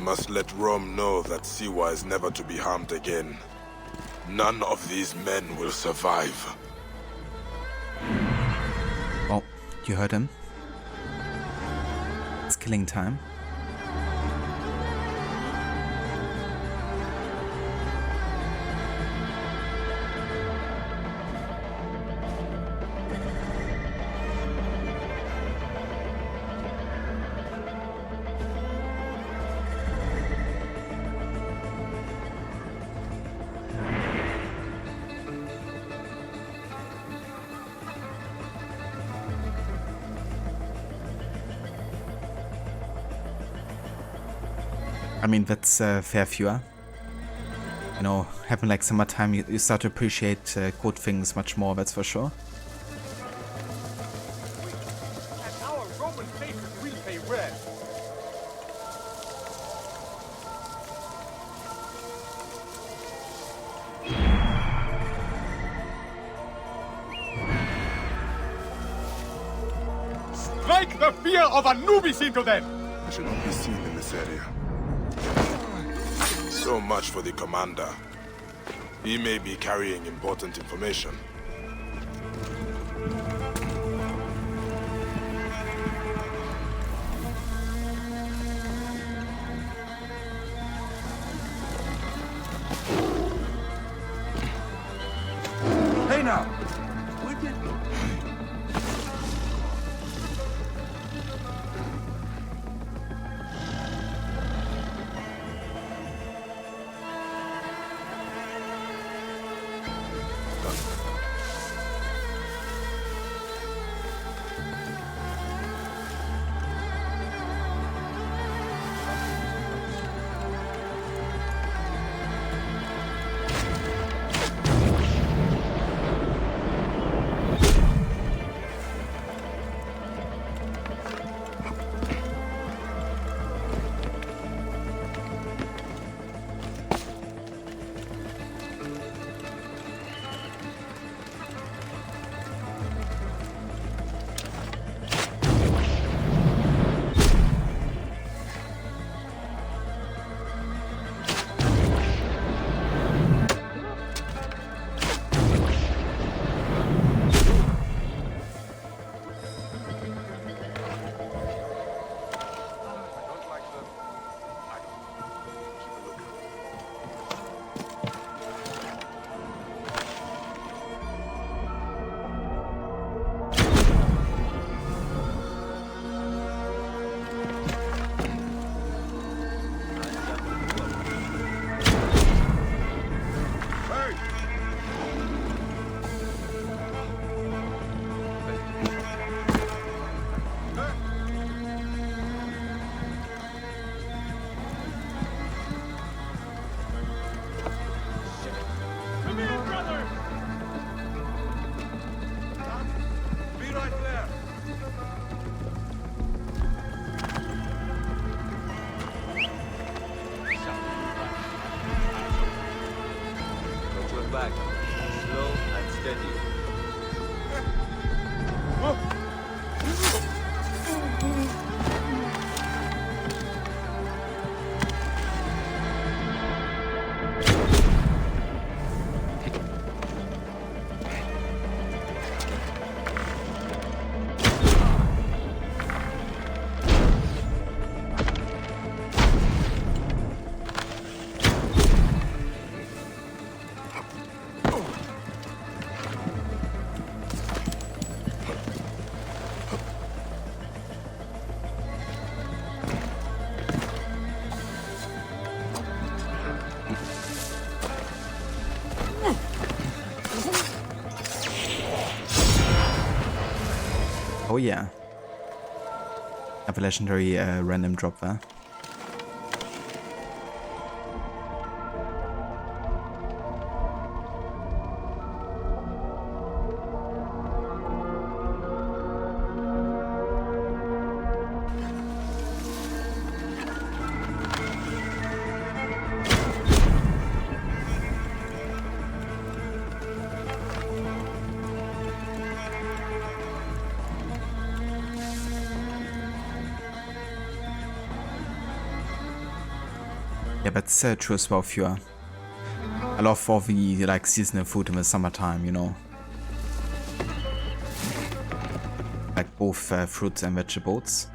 must let Rome know that Siwa is never to be harmed again. None of these men will survive. Oh, you heard him. It's killing time. I mean, that's fair viewer. You know, having like summertime, you start to appreciate good things much more, that's for sure. And our Roman faces repay red. Strike the fear of Anubis into them! I should not be seen in this area. So much for the commander. He may be carrying important information. Hey now! Where did... back. Slow and steady. Oh yeah. Have a legendary random drop there. that's true as well, Fuhr. I love all the like seasonal food in the summertime, you know. Like both fruits and vegetables.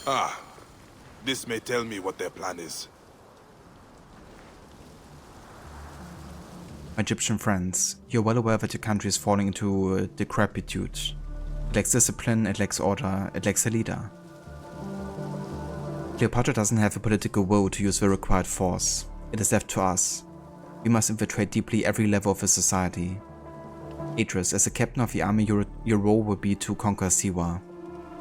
Ah, this may tell me what their plan is. Egyptian friends, you're well aware that your country is falling into decrepitude. It lacks discipline, it lacks order, it lacks a leader. Cleopatra doesn't have the political will to use the required force. It is left to us. We must infiltrate deeply every level of the society. Idris, as a captain of the army, your role will be to conquer Siwa.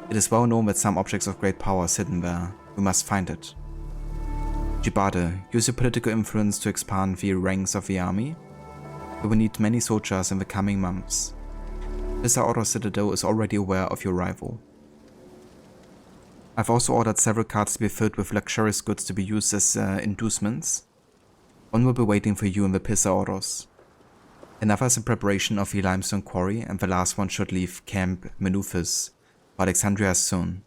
It is well known that some objects of great power are hidden there. We must find it. Jibade, use your political influence to expand the ranks of the army. We will need many soldiers in the coming months. Oro Citadel is already aware of your arrival. I've also ordered several carts to be filled with luxurious goods to be used as inducements. One will be waiting for you in the Oros. Another is in preparation of the limestone quarry, and the last one should leave Camp Menufis for Alexandria soon.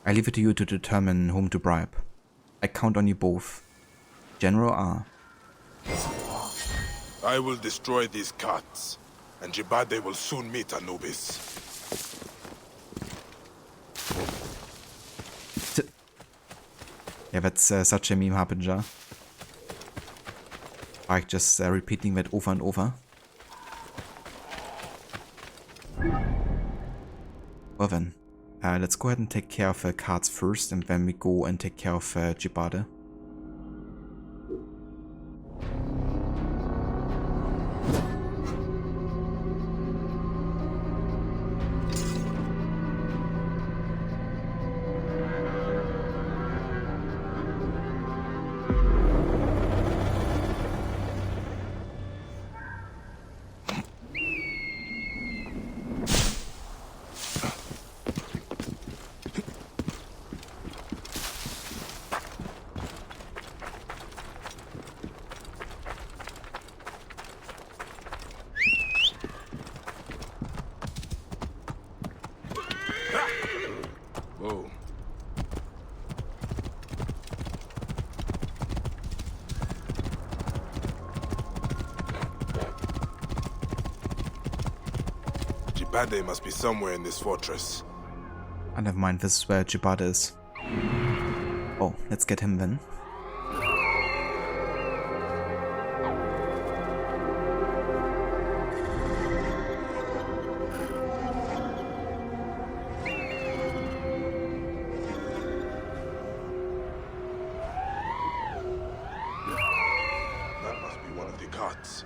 I leave it to you to determine whom to bribe. I count on you both. General R. I will destroy these carts, and Jibade will soon meet Anubis. Yeah, that's such a meme harbinger. Like just repeating that over and over. Well then, let's go ahead and take care of cards first, and then we go and take care of Jibade. Whoa. Jibade must be somewhere in this fortress. Oh, never mind, this is where Jibade is. Oh, let's get him then. That must be one of the carts.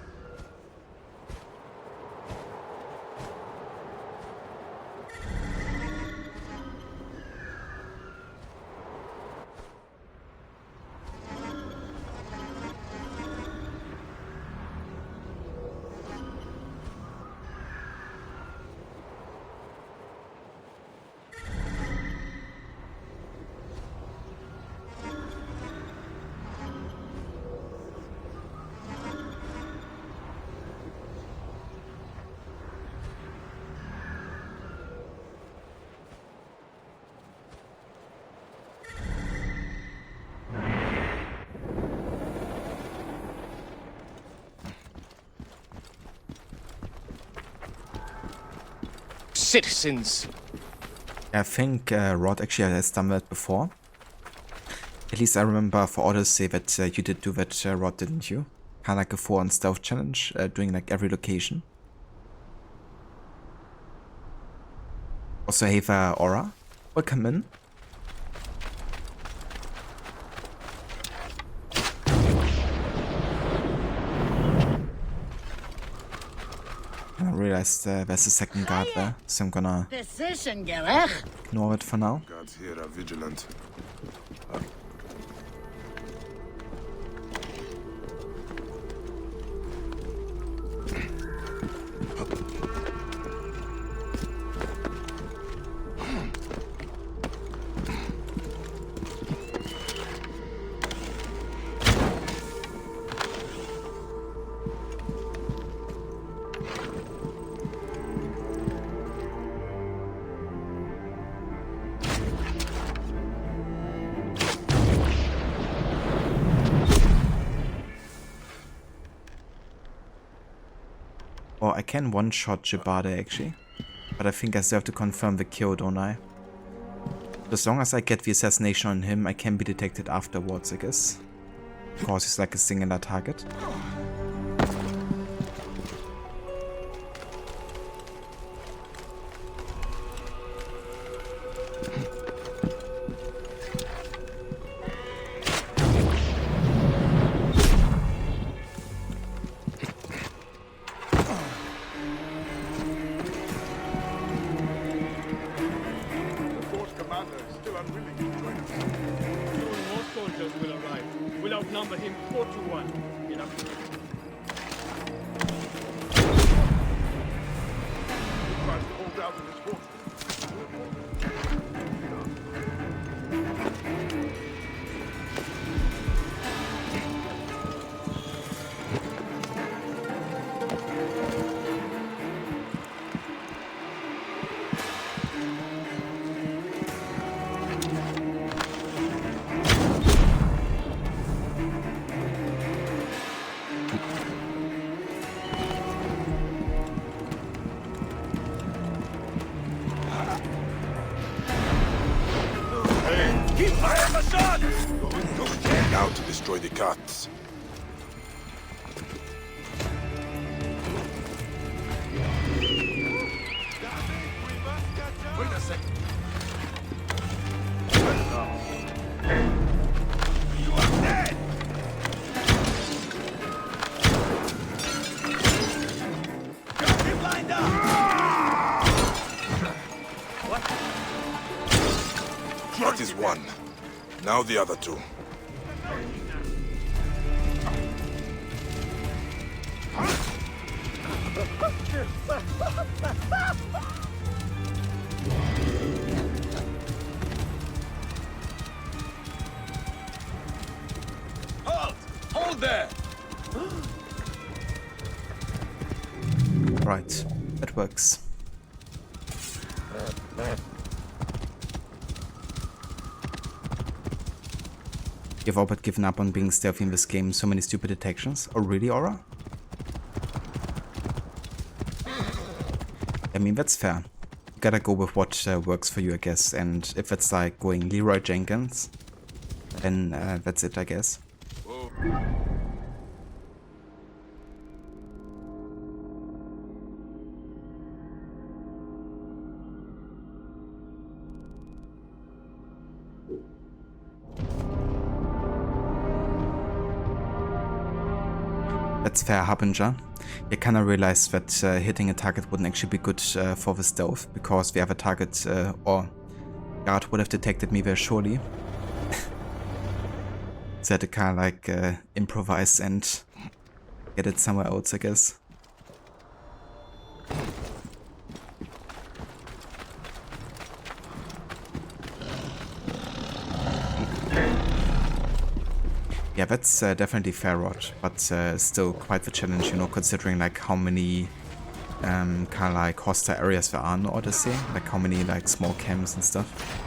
Citizens, I think Rod actually has done that before. At least I remember for Odyssey that you did do that, Rod, didn't you? Kind of like a 4-on stealth challenge, doing like every location. Also, hey there, Aura. Welcome in. I realized there's a second guard there, so I'm gonna ignore it for now. Guards here are vigilant. Or I can one-shot Jibade actually, but I think I still have to confirm the kill, don't I? As long as I get the assassination on him, I can be detected afterwards, I guess. Because he's like a singular target. Outnumber him 4-1. Enough. Tries to hold out in his fortress. Now to destroy the cats. Wait a second. You are dead! Got him lined up! That is one. Now the other two. Halt! Hold there! Right, that works. You've all but given up on being stealthy in this game, so many stupid detections. Oh really, Aura? I mean, that's fair. You gotta go with what works for you, I guess, and if it's like going Leroy Jenkins, then that's it, I guess. That's fair, Harbinger. You kinda realized that hitting a target wouldn't actually be good for the stealth, because the other target or guard would have detected me very surely. So I had to kinda like improvise and get it somewhere else, I guess. Yeah, that's definitely fair, Rod, but still quite the challenge, you know, considering like how many kind of like hostile areas there are in Odyssey, like how many like small camps and stuff.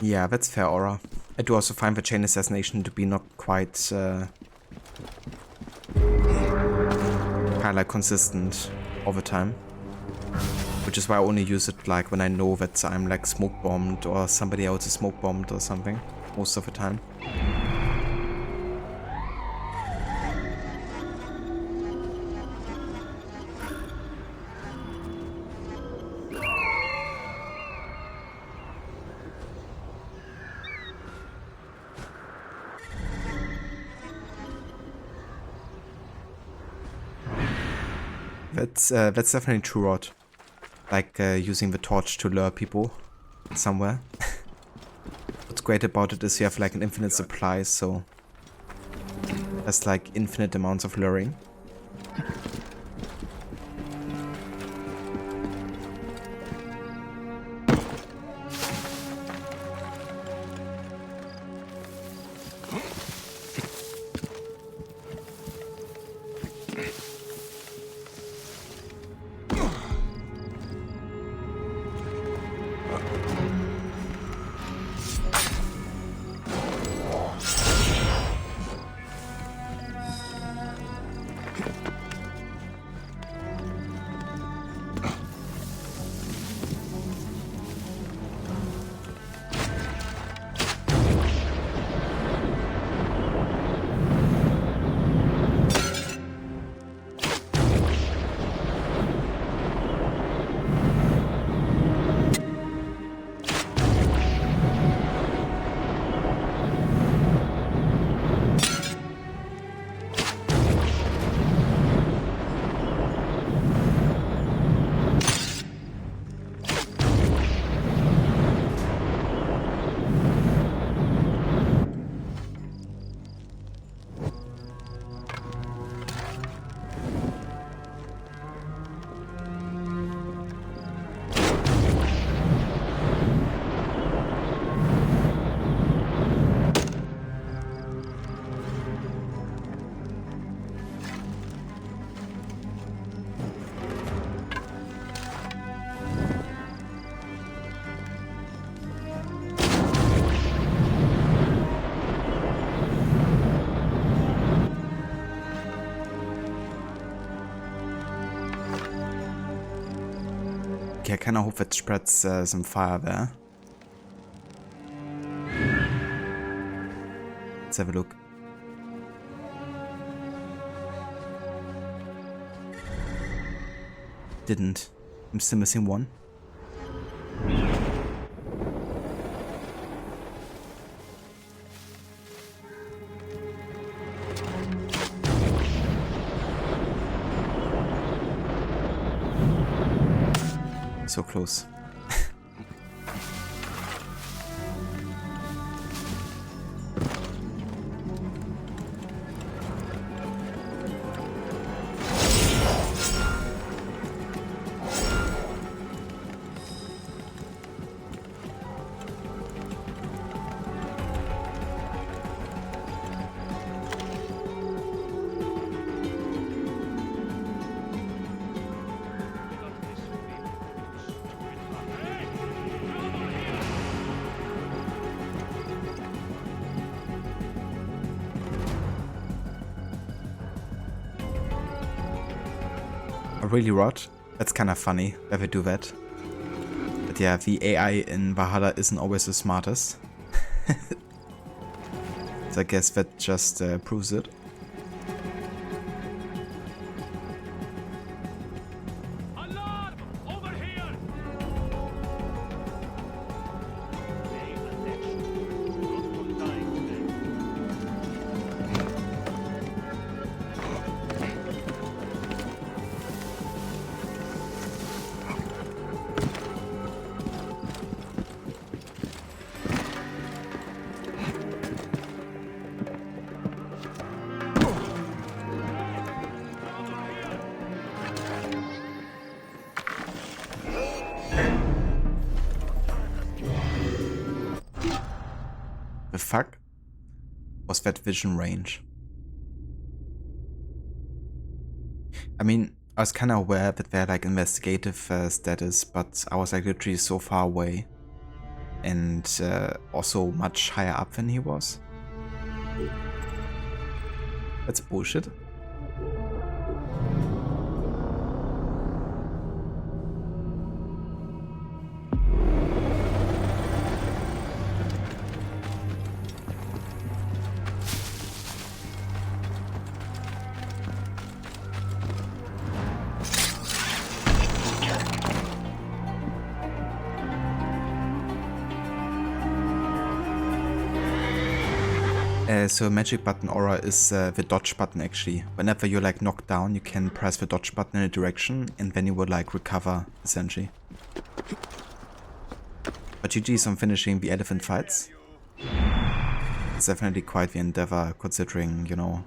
Yeah, that's fair, Aura. I do also find the chain assassination to be not quite kind of like consistent all the time. Which is why I only use it like when I know that I'm like smoke bombed or somebody else is smoke bombed or something most of the time. That's definitely true, Rod. Like using the torch to lure people somewhere. What's great about it is you have like an infinite supply, so there's like infinite amounts of luring. Okay, I kind of hope it spreads some fire there. Let's have a look. Didn't. I'm still missing one. So close. Really, Rod? That's kind of funny that we do that. But yeah, the AI in Valhalla isn't always the smartest. So I guess that just proves it. Alarm! Over here! Pay attention. Not for dying today. The fuck was that vision range? I mean, I was kind of aware that they're like investigative status, but I was like literally so far away. and also much higher up than he was. That's bullshit. So magic button aura is the dodge button actually. Whenever you're like knocked down, you can press the dodge button in a direction and then you will like recover essentially. But GG's on finishing the elephant fights. It's definitely quite the endeavor considering, you know,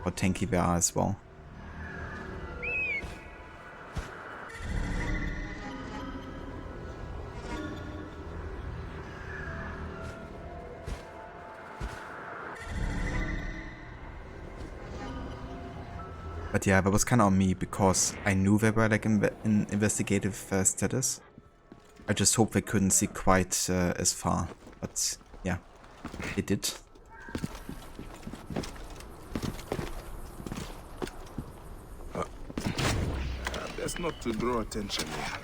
how tanky they are as well. But yeah, that was kind of on me because I knew they were like in investigative status. I just hope they couldn't see quite as far, but yeah, they did. Best not to draw attention here.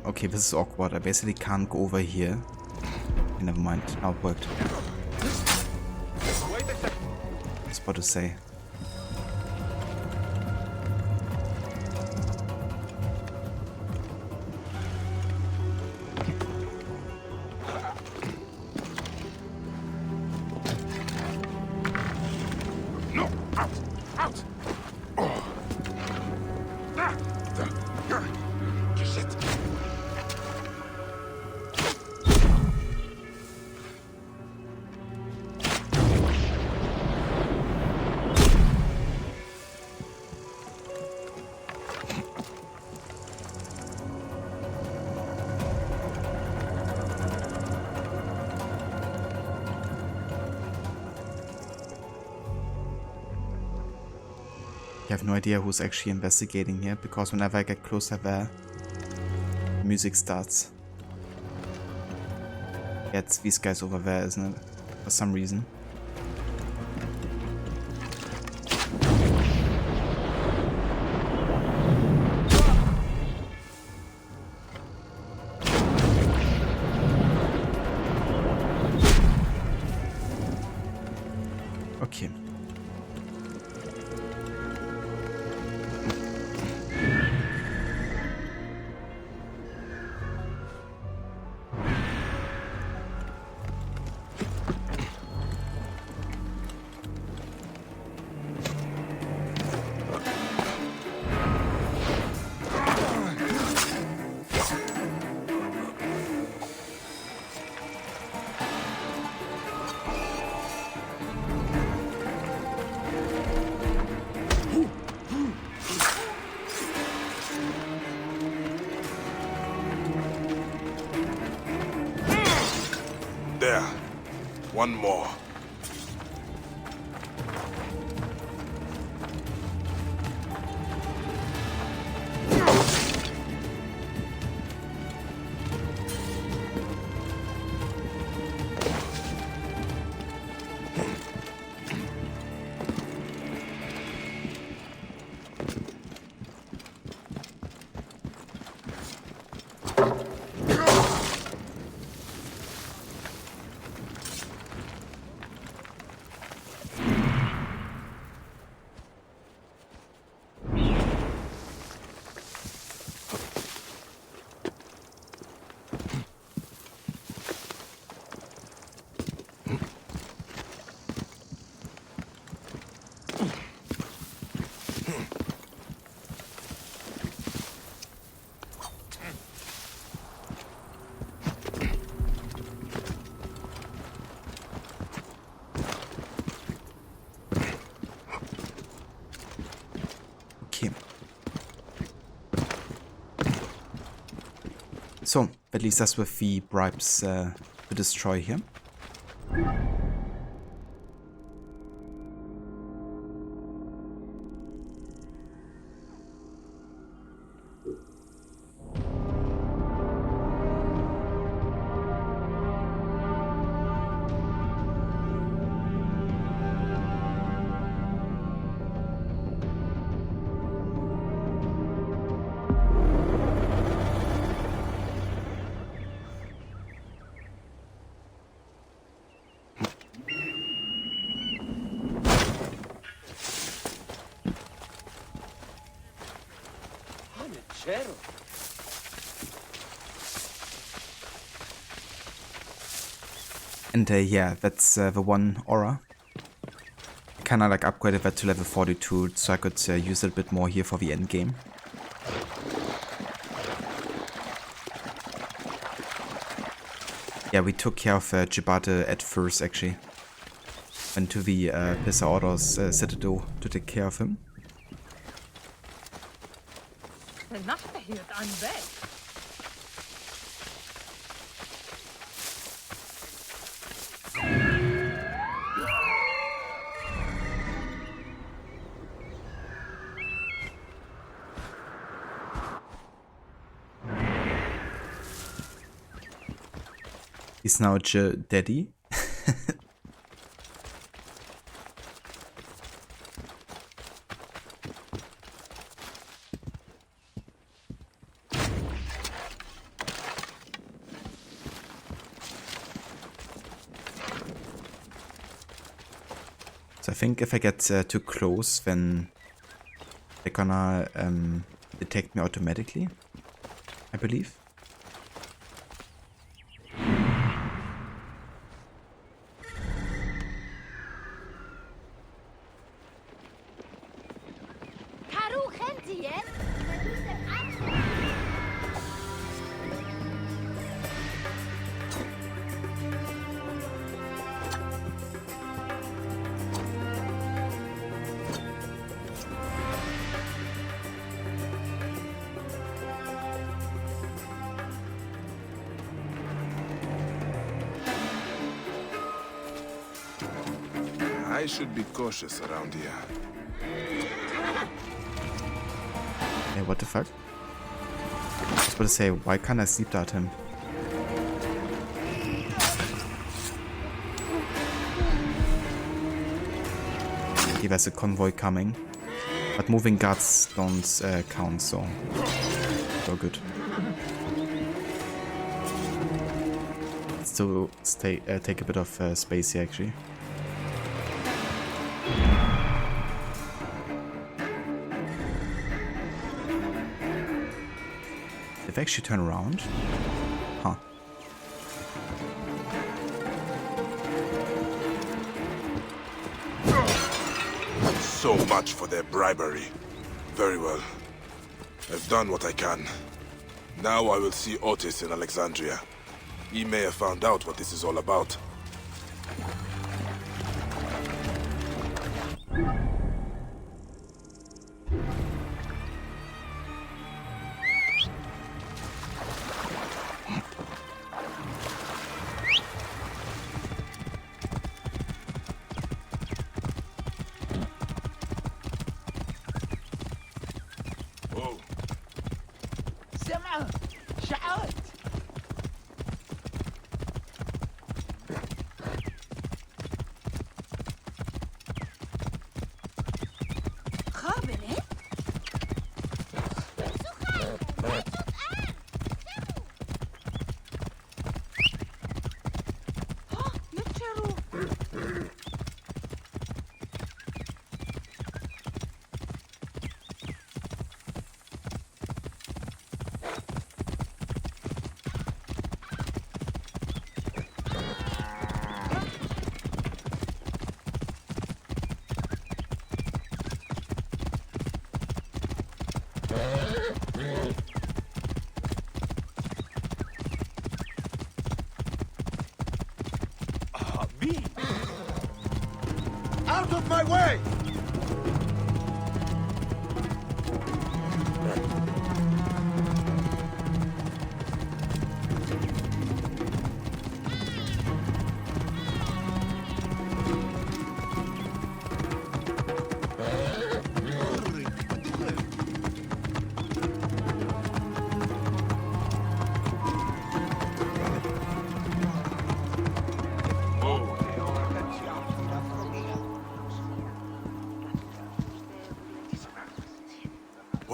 Okay, this is awkward. I basically can't go over here. Okay, never mind. Now it worked. Wait a second. I was about to say. No! Out! Out! Oh. Ah. Shit! I have no idea who's actually investigating here, because whenever I get closer there, music starts. Yeah, it's these guys over there, isn't it? For some reason. Okay. There. One more. So, that leaves us with the bribes to destroy here. And yeah, that's the one aura. I kinda like upgraded that to level 42 so I could use it a bit more here for the end game. Yeah, we took care of Jibate at first actually. Went to the Pisa Ordos Citadel to take care of him. He's now Daddy. So I think if I get too close, then they're gonna detect me automatically, I believe. I should be cautious around here. Hey, what the fuck? I was about to say, why can't I sleep dart him? Okay, there's a convoy coming. But moving guards don't count, so good. Still take a bit of space here, actually. Did they actually turn around? Huh. So much for their bribery. Very well. I've done what I can. Now I will see Otis in Alexandria. He may have found out what this is all about. Out of my way!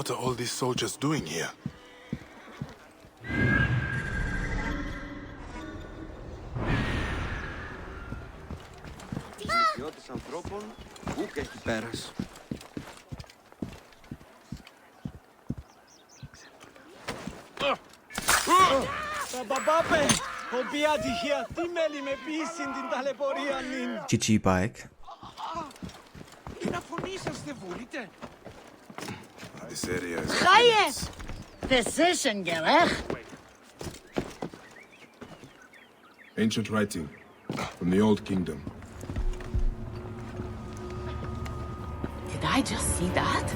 What are all these soldiers doing here? GG bike. This area is... Reyes! Physician gerecht. Ancient writing from the Old Kingdom. Did I just see that?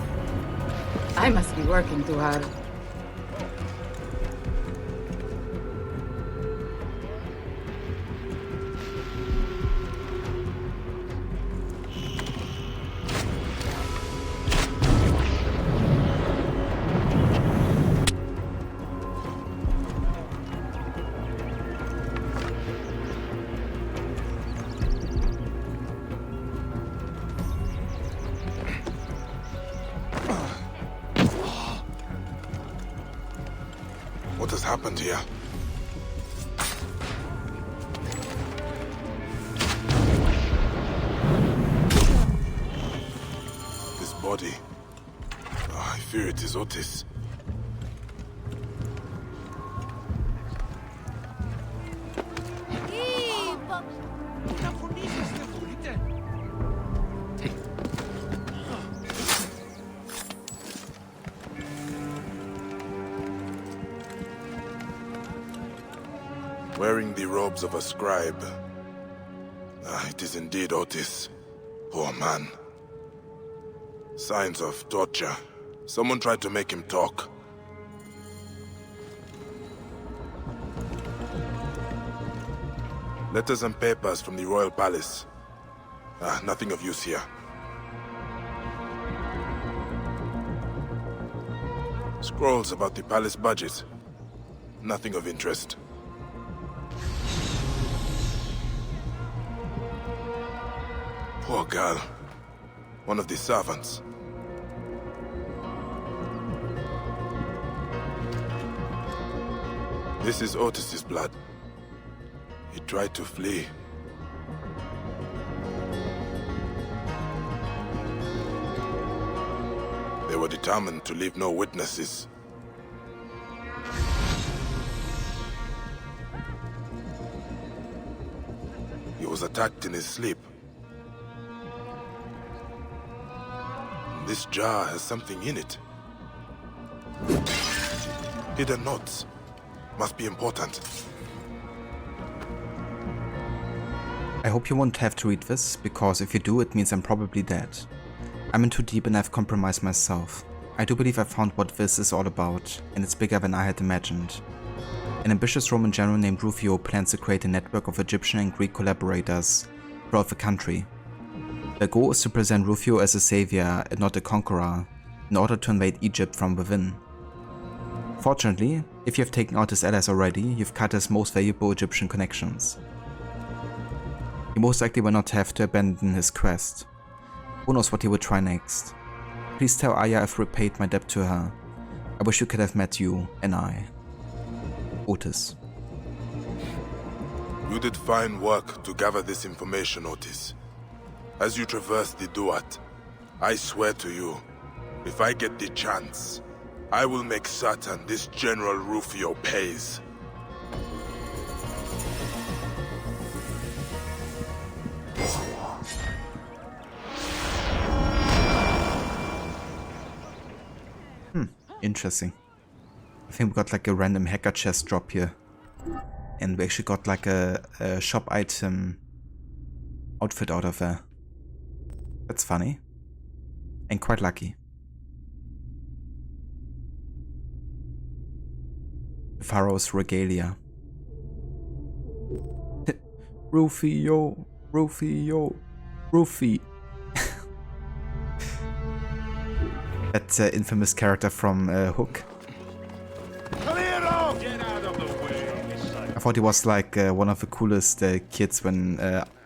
I must be working too hard. What has happened here? This body... I fear it is Otis. Wearing the robes of a scribe. It is indeed Otis. Poor man. Signs of torture. Someone tried to make him talk. Letters and papers from the royal palace. Nothing of use here. Scrolls about the palace budget. Nothing of interest. Poor girl. One of the servants. This is Otis's blood. He tried to flee. They were determined to leave no witnesses. He was attacked in his sleep. This jar has something in it. Hidden notes. Must be important. I hope you won't have to read this, because if you do, it means I'm probably dead. I'm in too deep and I've compromised myself. I do believe I found what this is all about, and it's bigger than I had imagined. An ambitious Roman general named Rufio plans to create a network of Egyptian and Greek collaborators throughout the country. Their goal is to present Rufio as a savior and not a conqueror, in order to invade Egypt from within. Fortunately, if you have taken out his allies already, you've cut his most valuable Egyptian connections. He most likely will not have to abandon his quest. Who knows what he will try next. Please tell Aya I've repaid my debt to her. I wish you could have met you and I. Otis. You did fine work to gather this information, Otis. As you traverse the Duat, I swear to you, if I get the chance, I will make certain this General Rufio pays. Interesting. I think we got like a random hacker chest drop here. And we actually got like a shop item outfit out of there. That's funny. And quite lucky. The Pharaoh's regalia. Rufio, Rufio, Rufy. That infamous character from Hook. I thought he was like one of the coolest kids when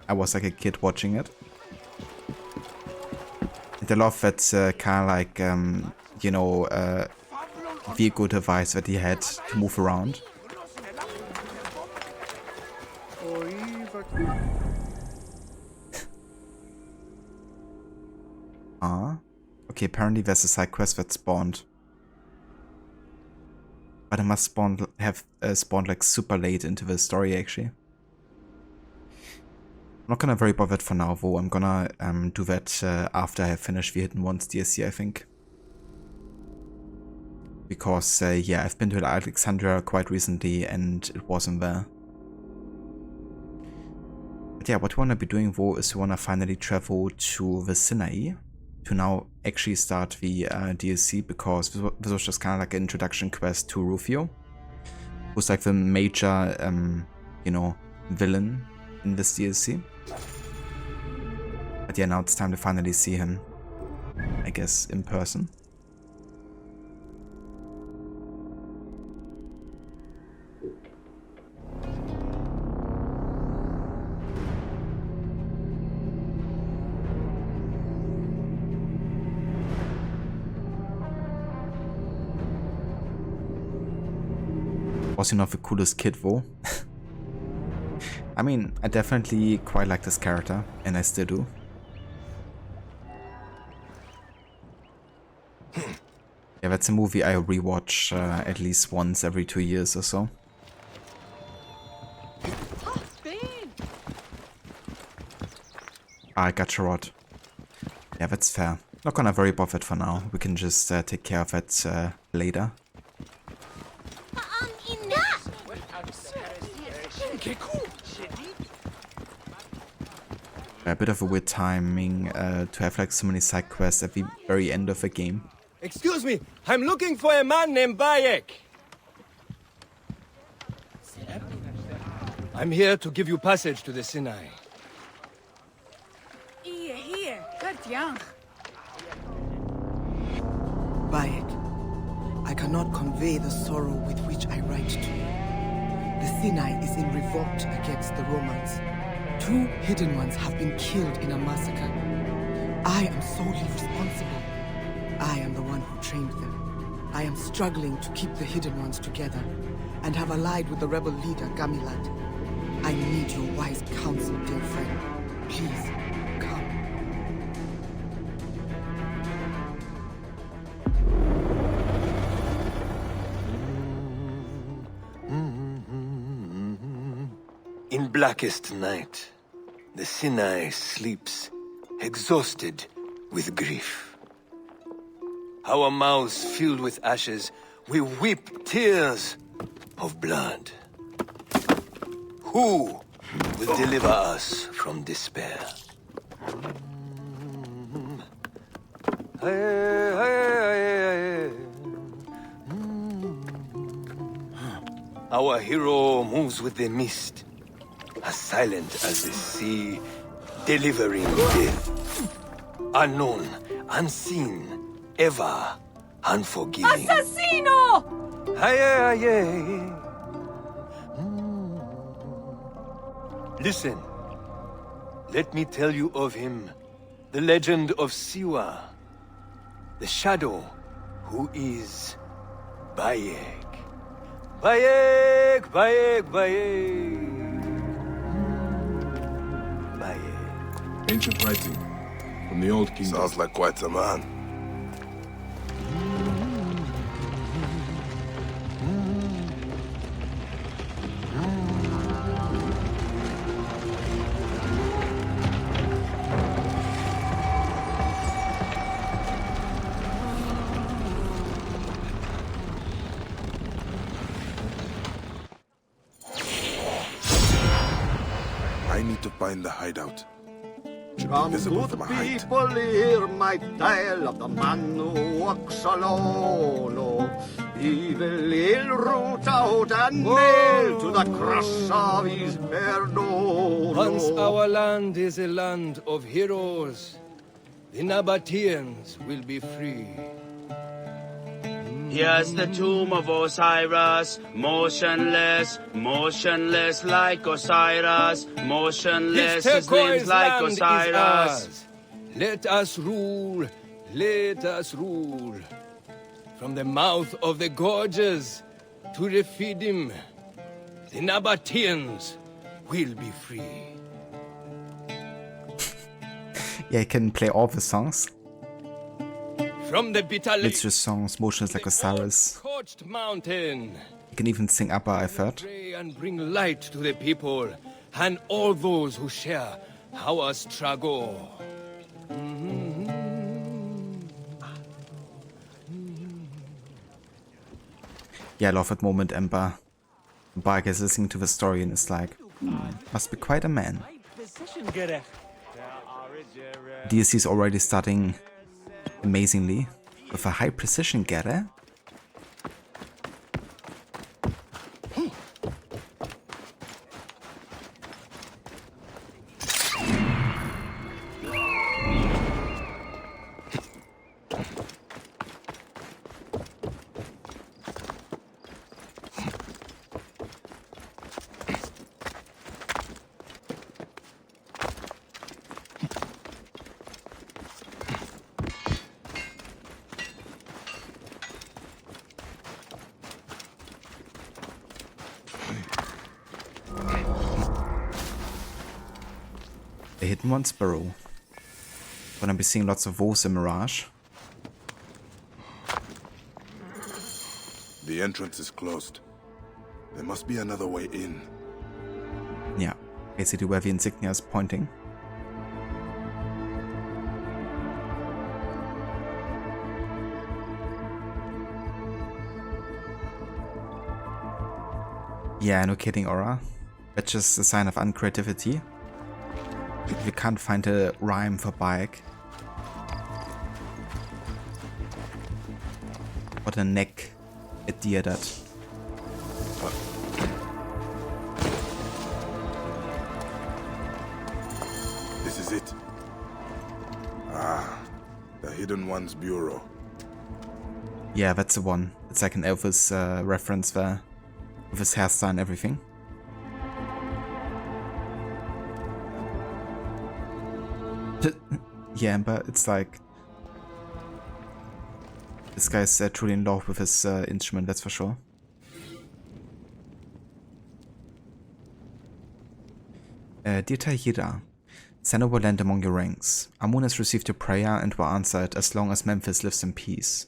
I was like a kid watching it. And I love that kind of like you know, vehicle device that he had to move around. Okay, apparently there's a side quest that spawned. But it must have spawned like super late into the story actually. I'm not gonna worry about that for now though. I'm gonna do that after I have finished the Hidden Ones DLC, I think. Because yeah, I've been to Alexandria quite recently and it wasn't there. But yeah, what we wanna be doing though is we wanna finally travel to the Sinai to now actually start the DLC, because this was just kind of like an introduction quest to Rufio, who's like the major, you know, villain in this DLC. But yeah, now it's time to finally see him, I guess, in person. Was he not the coolest kid though? I mean, I definitely quite like this character, and I still do. Yeah, that's a movie I rewatch at least once every 2 years or so. I got Sharod. Yeah, that's fair. Not gonna worry about that for now. We can just take care of that later. A bit of a weird timing to have like so many side quests at the very end of the game. Excuse me, I'm looking for a man named Bayek. I'm here to give you passage to the Sinai. Hier, Gert-Jan. Bayek, I cannot convey the sorrow with which I write to you. The Sinai is in revolt against the Romans. 2 Hidden Ones have been killed in a massacre. I am solely responsible. I am the one who trained them. I am struggling to keep the Hidden Ones together and have allied with the rebel leader, Gamilat. I need your wise counsel, dear friend. Please, come. In blackest night, the Sinai sleeps, exhausted with grief. Our mouths filled with ashes, we weep tears of blood. Who will deliver us from despair? Our hero moves with the mist, as silent as the sea, delivering death. Unknown, unseen, ever unforgiving. Assassino! Listen, let me tell you of him, the legend of Siwa, the shadow who is Bayek. Bayek, Bayek, Bayek. Bayek. Ancient writing from the old kingdom. Sounds like quite a man. I need to find the hideout. Should be Come, visible good from a height. people, hear my tale of the man who walks alone. Oh, evil he'll root out and nail to the cross of his perdón. Once our land is a land of heroes, the Nabateans will be free. Here's the tomb of Osiris, motionless, motionless like Osiris, motionless, This his name's turquoise like land is Osiris. ours. Let us rule, let us rule. from the mouth of the gorges to Rephidim, the Nabateans will be free. Yeah, he can play all the songs. From the bitter lake, It's just songs, motions like Osiris. scorched mountain, He can even sing ABBA, I've heard. pray and bring light to the people and all those who share our struggle. Yeah, I love that moment, Ember. Bark is listening to the story and is like, must be quite a man. DLC is already starting amazingly with a high precision getter. The Hidden One's burrow. Gonna be seeing lots of wolves in Mirage. The entrance is closed. There must be another way in. Yeah, basically where the insignia is pointing. Yeah, no kidding, Aura. That's just a sign of uncreativity. We can't find a rhyme for bike. What a neck idea that. This is it. Ah, the Hidden One's bureau. Yeah, that's the one. It's like an Elvis reference there. With his hairstyle and everything. Yeah, but it's like... This guy's truly in love with his instrument, that's for sure. Dear Tahira, Senna will land among your ranks. Amun has received your prayer and will answer it as long as Memphis lives in peace.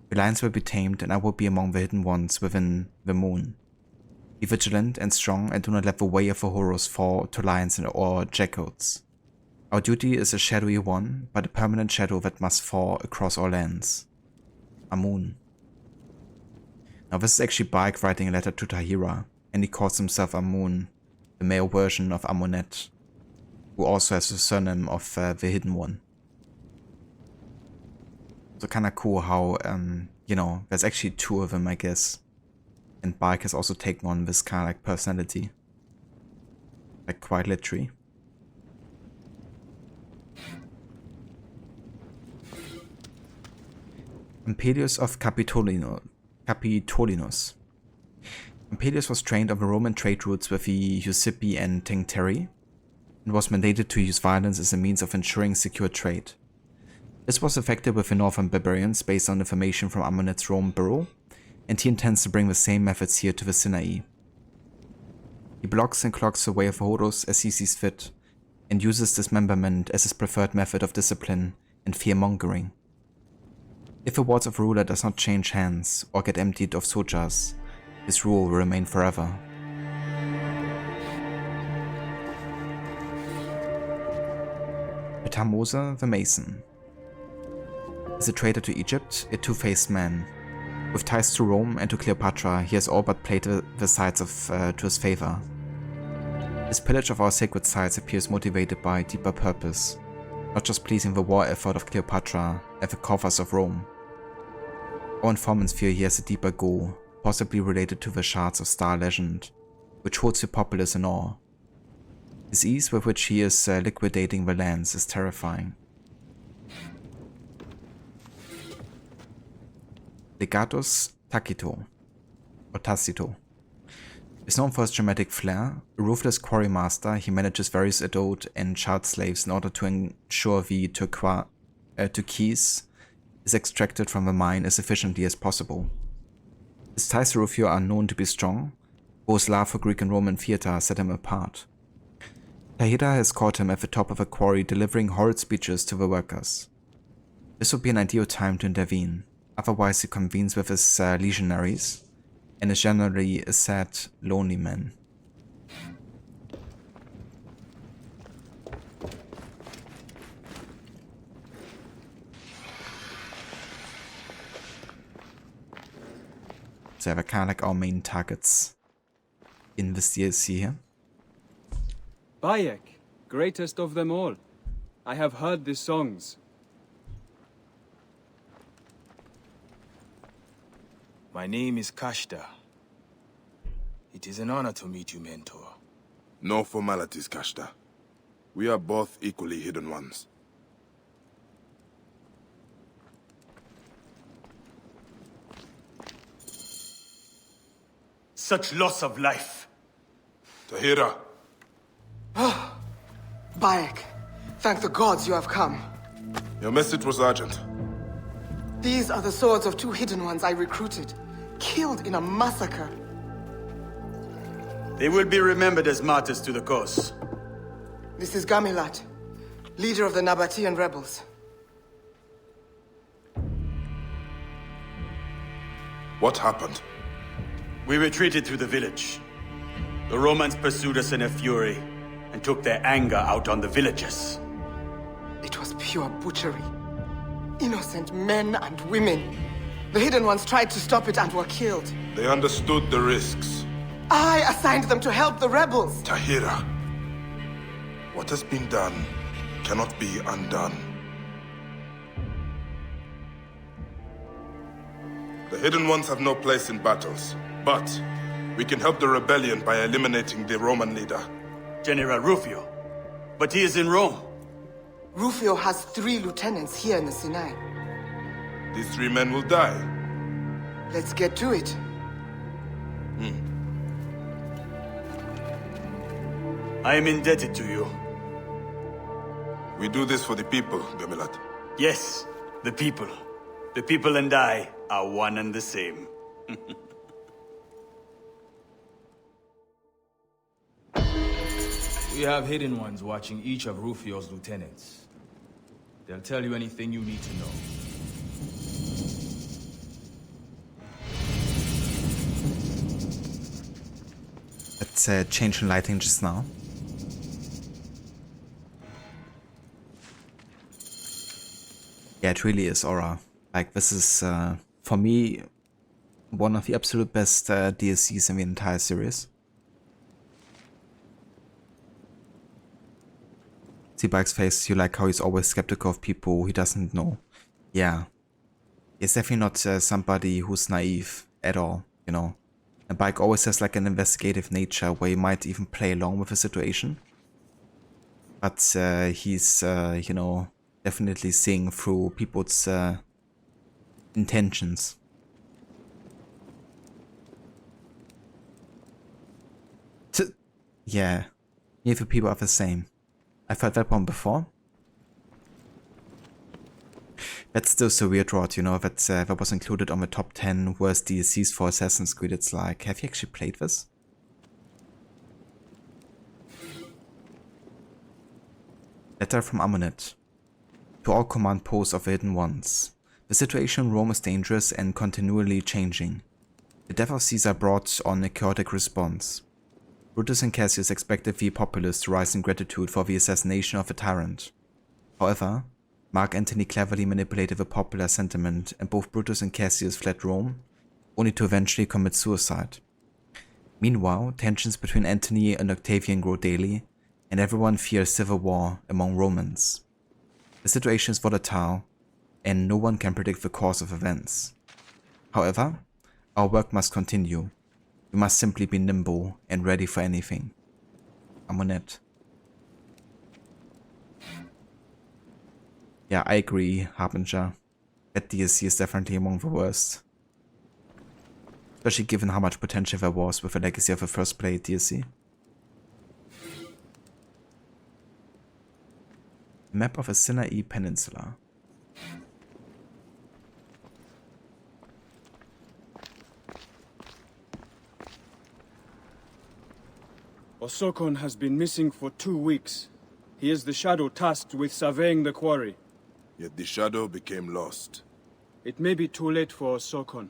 Your lions will be tamed and I will be among the hidden ones within the moon. Be vigilant and strong and do not let the way of the Horus fall to lions or jackals. Our duty is a shadowy one, but a permanent shadow that must fall across all lands. Amun. Now this is actually Baek writing a letter to Tahira, and he calls himself Amun, the male version of Amunet, who also has the surname of the Hidden One. So kinda cool how, you know, there's actually two of them, I guess. And Baek has also taken on this kind of like personality. Like quite literally. Impelius of Capitolinus. Impelius was trained on the Roman trade routes with the Usipi and Tengteri, and was mandated to use violence as a means of ensuring secure trade. This was effective with the northern barbarians based on information from Amunet's Rome bureau, and he intends to bring the same methods here to the Sinai. He blocks and clogs the way of Horus as he sees fit, and uses dismemberment as his preferred method of discipline and fear-mongering. If the wards of a ruler does not change hands or get emptied of sojas, his rule will remain forever. Petamose the Mason is a traitor to Egypt, a two-faced man. With ties to Rome and to Cleopatra, he has all but played the sides to his favor. His pillage of our sacred sites appears motivated by a deeper purpose, not just pleasing the war effort of Cleopatra and the coffers of Rome. Our informants fear he has a deeper goal, possibly related to the shards of Star legend, which holds the populace in awe. His ease with which he is liquidating the lands is terrifying. Legatus Tacito, or Tacito, is known for his dramatic flair. A ruthless quarry master, he manages various adult and child slaves in order to ensure the turquoise is extracted from the mine as efficiently as possible. His ties to Rufio are known to be strong, though his love for Greek and Roman theatre set him apart. Tahira has caught him at the top of a quarry delivering horrid speeches to the workers. This would be an ideal time to intervene, otherwise he convenes with his legionaries and is generally a sad, lonely man. So they're kind of like our main targets in this DLC here. Bayek, greatest of them all. I have heard the songs. My name is Kashta. It is an honor to meet you, Mentor. No formalities, Kashta. We are both equally hidden ones. Such loss of life. Tahira! Bayek, thank the gods you have come. Your message was urgent. These are the swords of 2 hidden ones I recruited, killed in a massacre. They will be remembered as martyrs to the cause. This is Gamilat, leader of the Nabatean rebels. What happened? We retreated through the village. The Romans pursued us in a fury and took their anger out on the villagers. It was pure butchery. Innocent men and women. The hidden ones tried to stop it and were killed. They understood the risks. I assigned them to help the rebels. Tahira, what has been done cannot be undone. The hidden ones have no place in battles, but we can help the rebellion by eliminating the Roman leader. General Rufio. But he is in Rome. Rufio has 3 lieutenants here in the Sinai. These 3 men will die. Let's get to it. I am indebted to you. We do this for the people, Gamilat. Yes, the people. The people and I are one and the same. We have hidden ones watching each of Rufio's lieutenants. They'll tell you anything you need to know. Let's change in lighting just now. Yeah, it really is aura. Like, this is, for me, one of the absolute best DLCs in the entire series. See Bike's face, you like how he's always skeptical of people he doesn't know. Yeah. He's definitely not somebody who's naive at all, you know. And Bike always has like an investigative nature where he might even play along with the situation. But he's, you know, definitely seeing through people's intentions. Yeah, neither people are the same. I've heard that one before. That's still so weird, Rod, you know, that was included on the top 10 worst DLCs for Assassin's Creed. It's like, have you actually played this? Letter from Amunet. To all command posts of the Hidden Ones. The situation in Rome is dangerous and continually changing. The death of Caesar brought on a chaotic response. Brutus and Cassius expected the populace to rise in gratitude for the assassination of a tyrant. However, Mark Antony cleverly manipulated the popular sentiment and both Brutus and Cassius fled Rome, only to eventually commit suicide. Meanwhile, tensions between Antony and Octavian grow daily, and everyone fears civil war among Romans. The situation is volatile, and no one can predict the course of events. However, our work must continue. We must simply be nimble and ready for anything. Amunet. Yeah, I agree, Harbinger. That DLC is definitely among the worst. Especially given how much potential there was with the legacy of the first Blade DLC. Map of a Sinai Peninsula. Osokon has been missing for 2 weeks. He is the shadow tasked with surveying the quarry. Yet the shadow became lost. It may be too late for Osokon.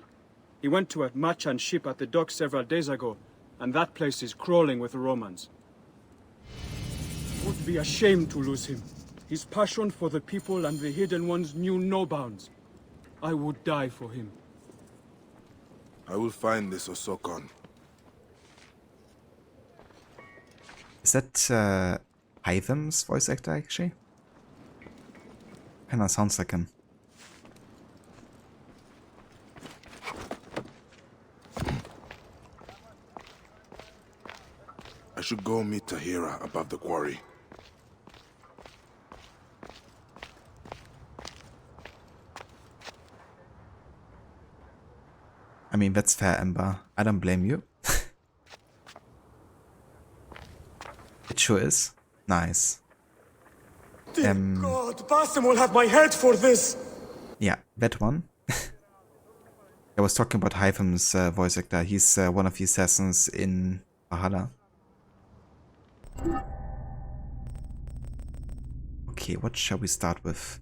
He went to a merchant ship at the dock several days ago, and that place is crawling with Romans. It would be a shame to lose him. His passion for the people and the Hidden Ones knew no bounds. I would die for him. I will find this Osokon. Is that Hytham's voice actor actually? Kinda sounds like him. I should go meet Tahira above the quarry. I mean, that's fair, Ember. I don't blame you. It sure is. Nice. Dear God, Basim will have my head for this! Yeah, that one. I was talking about Hytham's voice actor. He's one of the assassins in Valhalla. Okay, what shall we start with?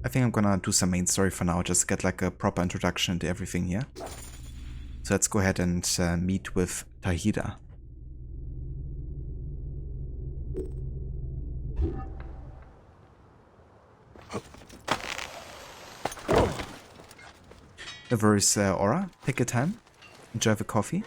I think I'm gonna do some main story for now, just to get like a proper introduction to everything here. So let's go ahead and meet with Tahira. Where is Aura? Take your time. Enjoy the coffee.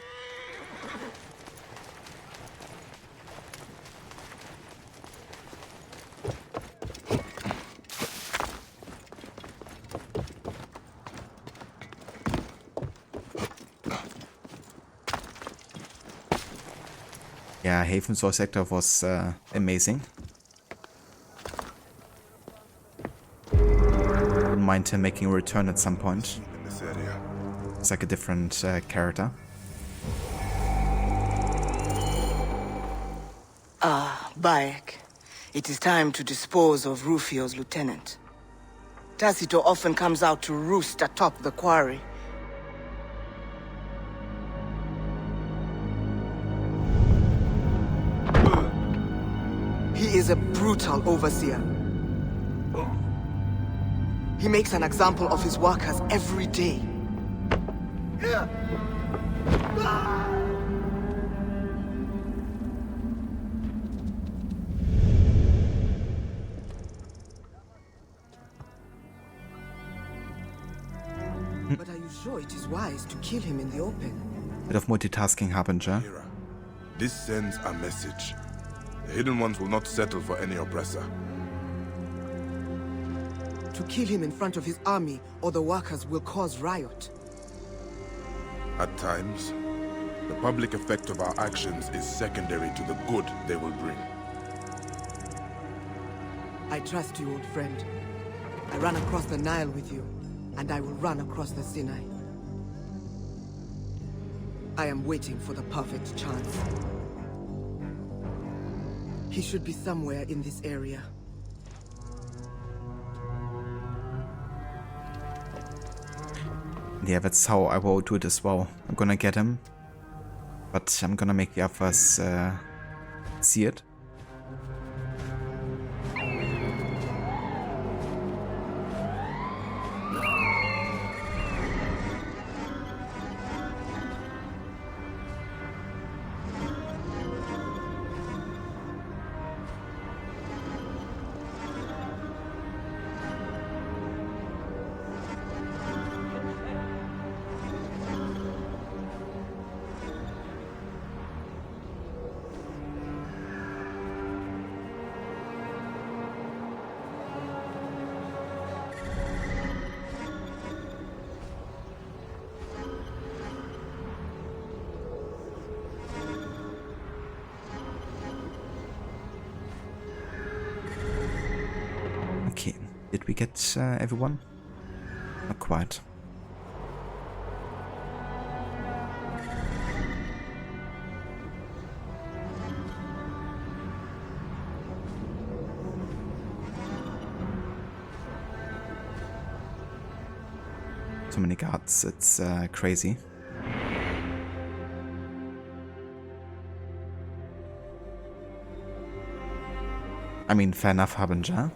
Yeah, Haven's voice actor was amazing. Wouldn't mind him making a return at some point. It's like a different character. Ah, Bayek. It is time to dispose of Rufio's lieutenant. Tacito often comes out to roost atop the quarry. He is a brutal overseer. He makes an example of his workers every day. But are you sure it is wise to kill him in the open? Bit of multitasking Harbinger. This sends a message. The Hidden Ones will not settle for any oppressor. To kill him in front of his army, or the workers will cause riot. At times, the public effect of our actions is secondary to the good they will bring. I trust you, old friend. I ran across the Nile with you, and I will run across the Sinai. I am waiting for the perfect chance. He should be somewhere in this area. Yeah, that's how I will do it as well. I'm gonna get him, but I'm gonna make the others see it. Okay, did we get everyone? Not quite. So many guards, it's crazy. I mean, fair enough, Harbinger.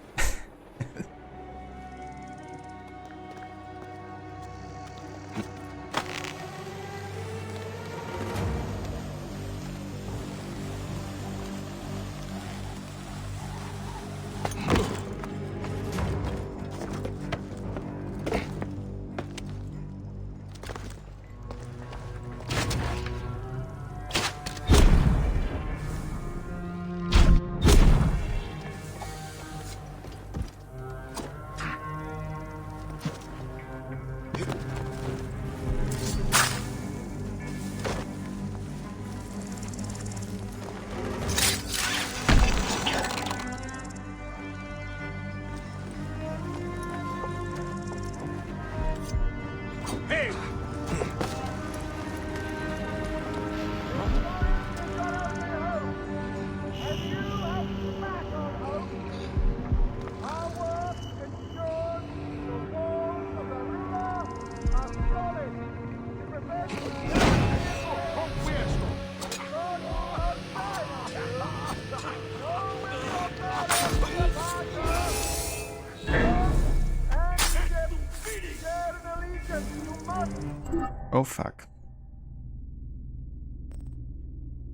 Oh fuck.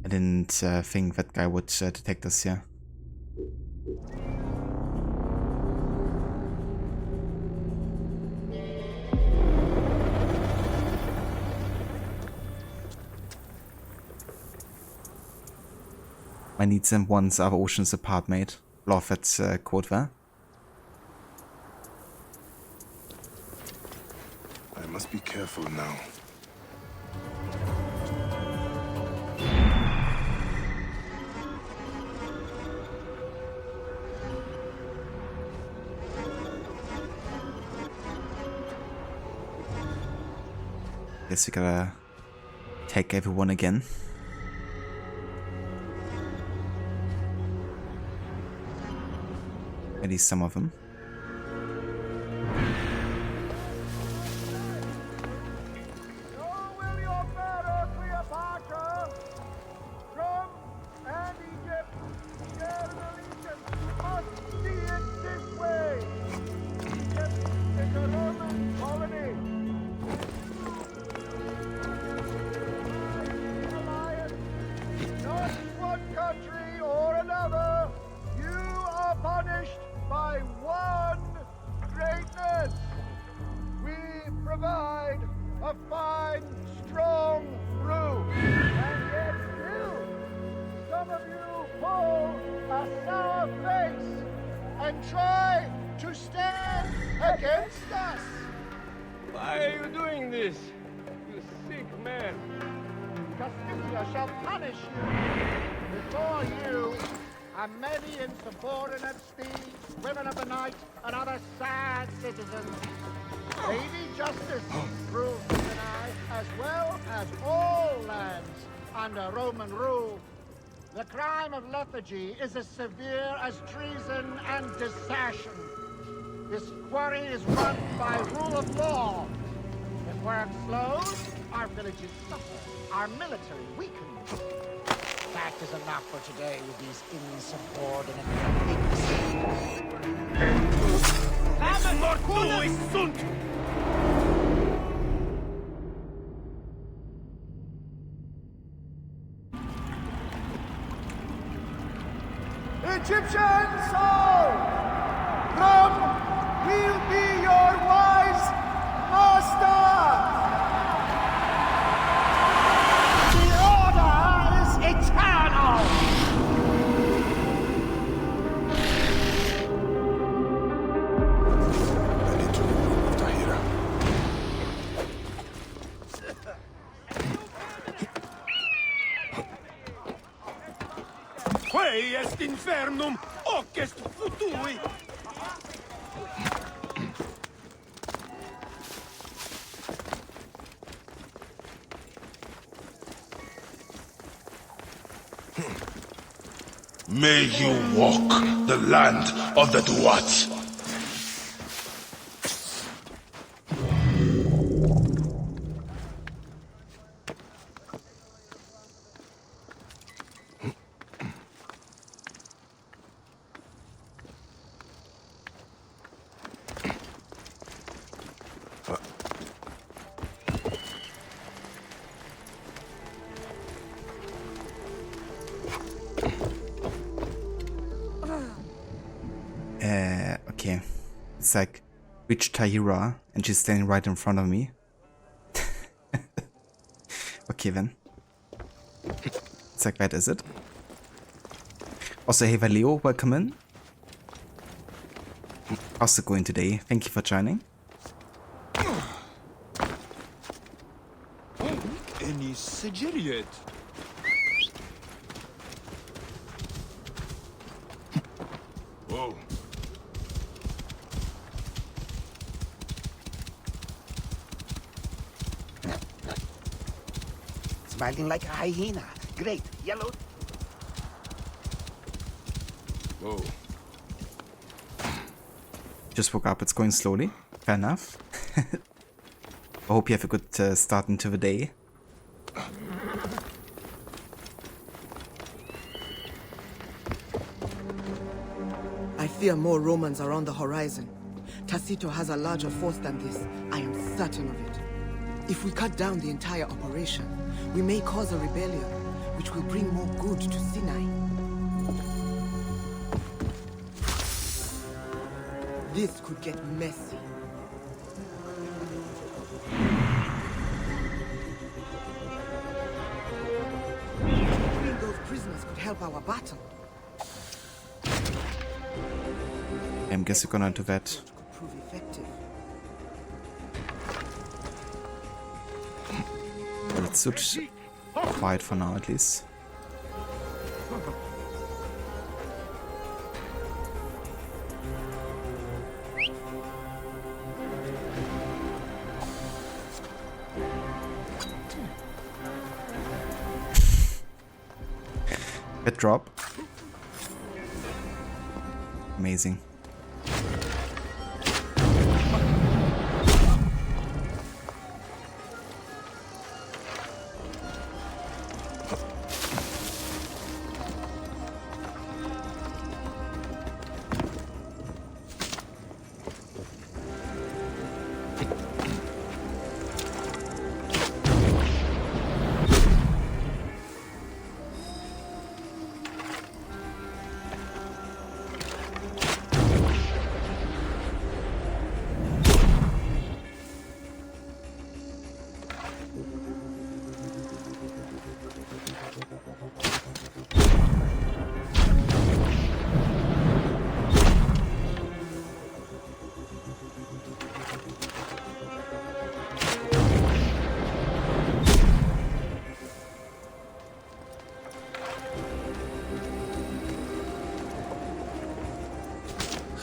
I didn't think that guy would detect us here. My needs and wants are oceans apart, mate. Love that quote there. I must be careful now. Guess we gotta take everyone again. At least some of them. Is as severe as treason and desertion. This quarry is run by rule of law. If work slows, our villages suffer, our military weakens. That is enough for today with these insubordinate pigs. Egyptian soul, Rome will be your wise master. The order is eternal. I need to regroup with Tahira. Quae est infernum, hoc est futui! May you walk the land of the Duat. Okay. It's like, reach Tahira, and she's standing right in front of me. Okay, then. It's like that, is it? Also, hey Valeo, welcome in. How's it going today? Thank you for joining. Any Sigiriot? Whoa. Smiling like a hyena. Great. Yellow. Whoa. Just woke up, it's going slowly. Fair enough. I hope you have a good start into the day. I fear more Romans are on the horizon. Tacito has a larger force than this. I am certain of it. If we cut down the entire operation, we may cause a rebellion, which will bring more good to Sinai. This could get messy. Freeing those prisoners could help our battle. I guess you're gonna do that. Could prove effective. Well, it suits quiet for now, at least. Bed drop. Amazing.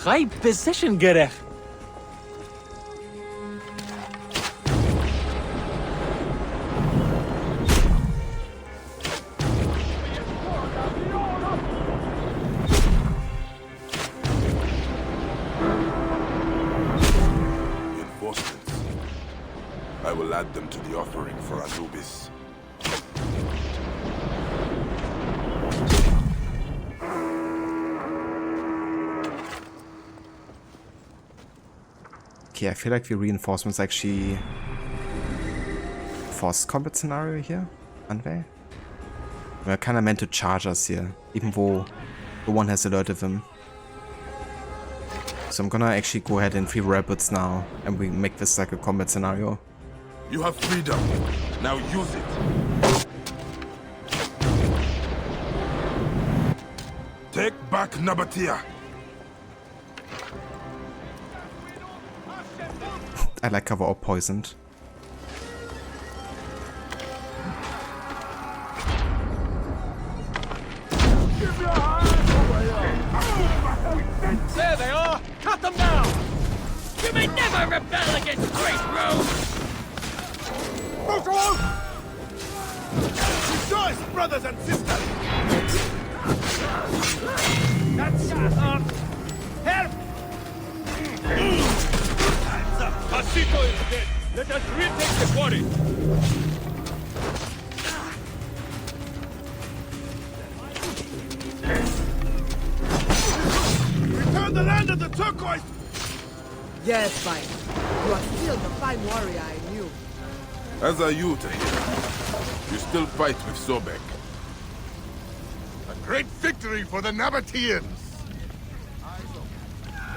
High position gerecht. Reinforcements. I will add them to the offering for Anubis. Okay, I feel like the reinforcements actually force combat scenario here, aren't they? We're kind of meant to charge us here, even though the one has alerted them. So I'm gonna actually go ahead and free rabbits now, and we make this like a combat scenario. You have freedom. Now use it. Take back Nabatea. I like how we're all poisoned. There they are! Cut them down! You may never rebel against great Rome! Rejoice, brothers and sisters! That's up! Help! Pasito is dead. Let us retake the quarry. Return the land of the turquoise. Yes, fine. You are still the fine warrior I knew. As are you, Tahira. You still fight with Sobek. Great victory for the Nabateans!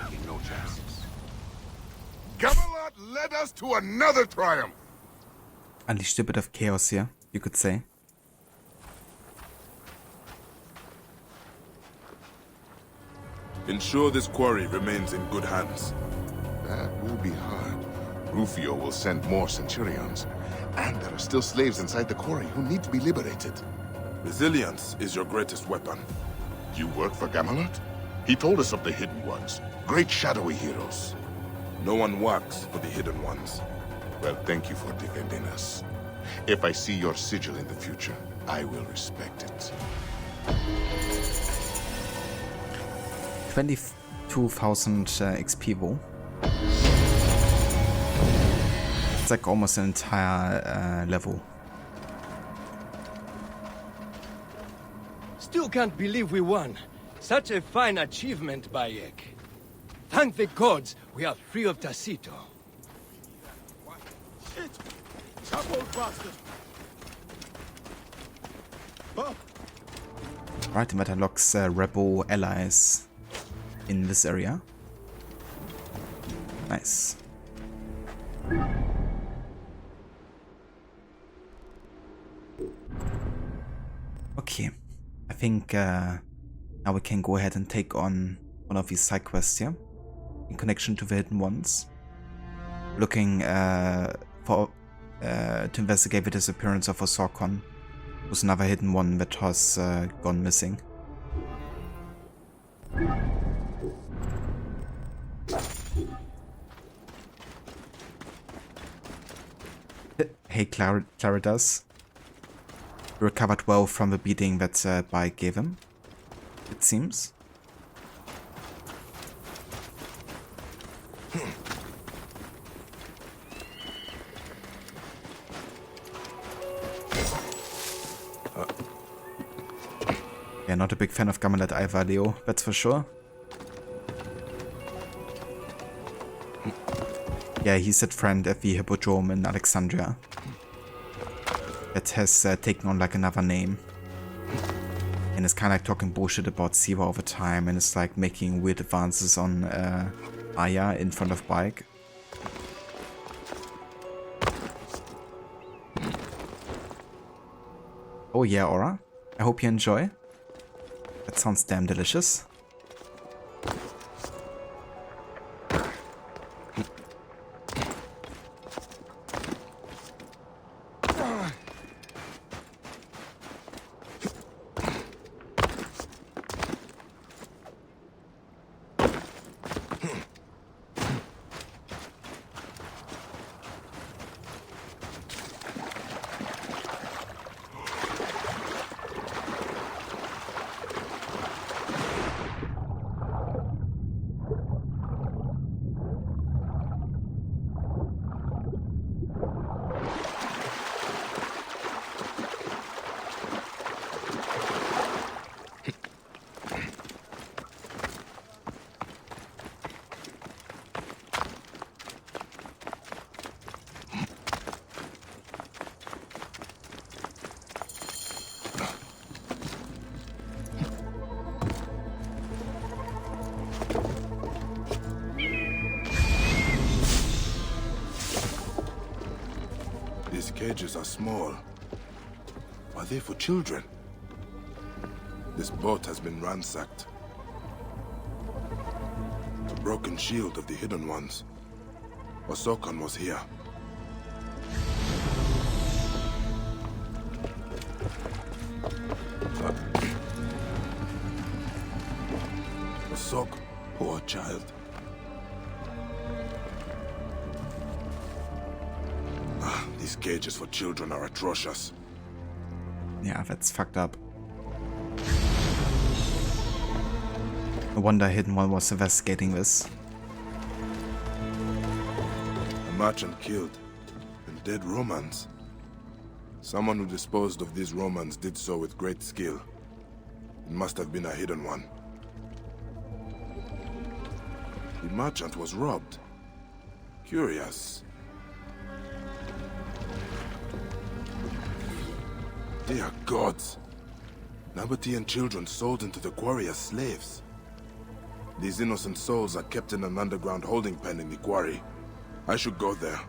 Taking no chances. Camelot led us to another triumph! Unleashed a bit of chaos here, you could say. Ensure this quarry remains in good hands. That will be hard. Rufio will send more centurions. And there are still slaves inside the quarry who need to be liberated. Resilience is your greatest weapon. You work for Camelot? He told us of the Hidden Ones. Great shadowy heroes. No one works for the Hidden Ones. Well, thank you for defending us. If I see your sigil in the future, I will respect it. 22,000 XP though. It's like almost an entire level. Still can't believe we won. Such a fine achievement, Bayek. Thank the gods we are free of Tacito. Shit! Chop, old bastard! Oh. Right, and that unlocks rebel allies in this area. Nice. Okay, I think now we can go ahead and take on one of these side quests here in connection to the Hidden Ones. Looking to investigate the disappearance of Osokon, who's another hidden one that has gone missing. Hey Claridas. He recovered well from the beating that Bike gave him, it seems. Yeah, not a big fan of Camelot either, Leo, that's for sure. Yeah, he's that friend at the Hippodrome in Alexandria that has taken on like another name. And it's kind of like talking bullshit about Siva all the time, and it's like making weird advances on Aya in front of Bike. Oh yeah, Aura. I hope you enjoy. That sounds damn delicious. These cages are small. Are they for children? This boat has been ransacked. A broken shield of the Hidden Ones. Osokon was here. Osok, poor child. These cages for children are atrocious. Yeah, that's fucked up. No wonder Hidden One was investigating this. A merchant killed, and dead Romans. Someone who disposed of these Romans did so with great skill. It must have been a Hidden One. The merchant was robbed. Curious. Dear gods. Nabatean children sold into the quarry as slaves. These innocent souls are kept in an underground holding pen in the quarry. I should go there.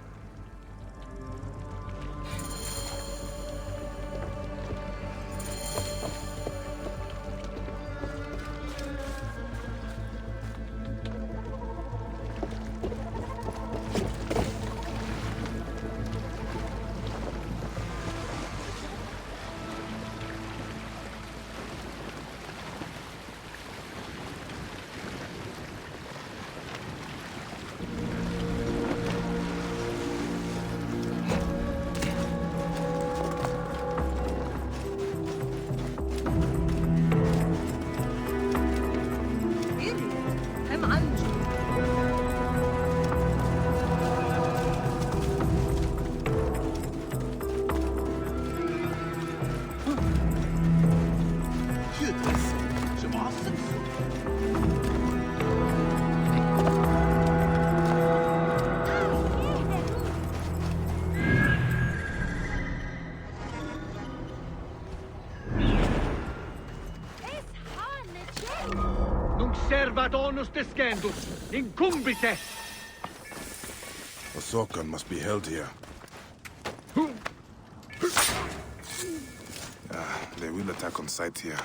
Servatonus descendus, incumbite! A Sorkan must be held here. They will attack on sight here.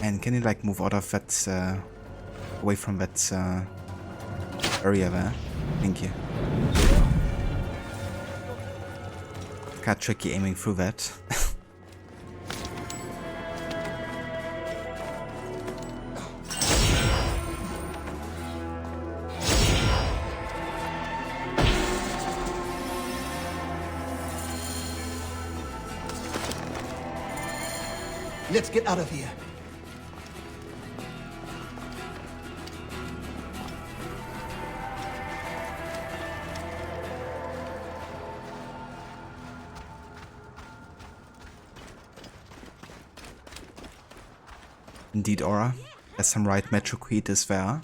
And can you like move out of that, away from that area there? Thank you. Kind of tricky aiming through that. Let's get out of here. Indeed, Aura. There's some right Metroquetus there.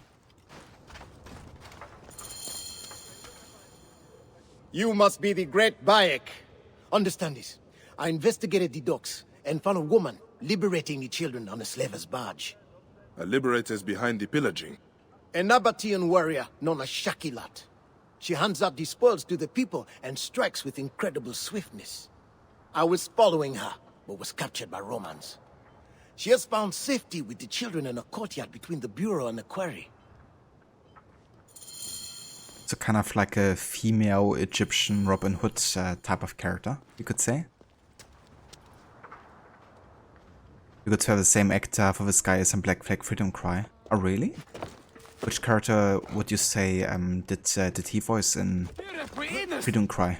You must be the great Bayek. Understand this. I investigated the docks and found a woman liberating the children on a slaver's barge. A liberator is behind the pillaging. An Nabatean warrior known as Shaqilat. She hands out the spoils to the people and strikes with incredible swiftness. I was following her, but was captured by Romans. She has found safety with the children in a courtyard between the bureau and the quarry. So kind of like a female Egyptian Robin Hood type of character, you could say. You could have the same actor for this guy as in Black Flag Freedom Cry. Oh really? Which character would you say did he voice in Freedom Cry?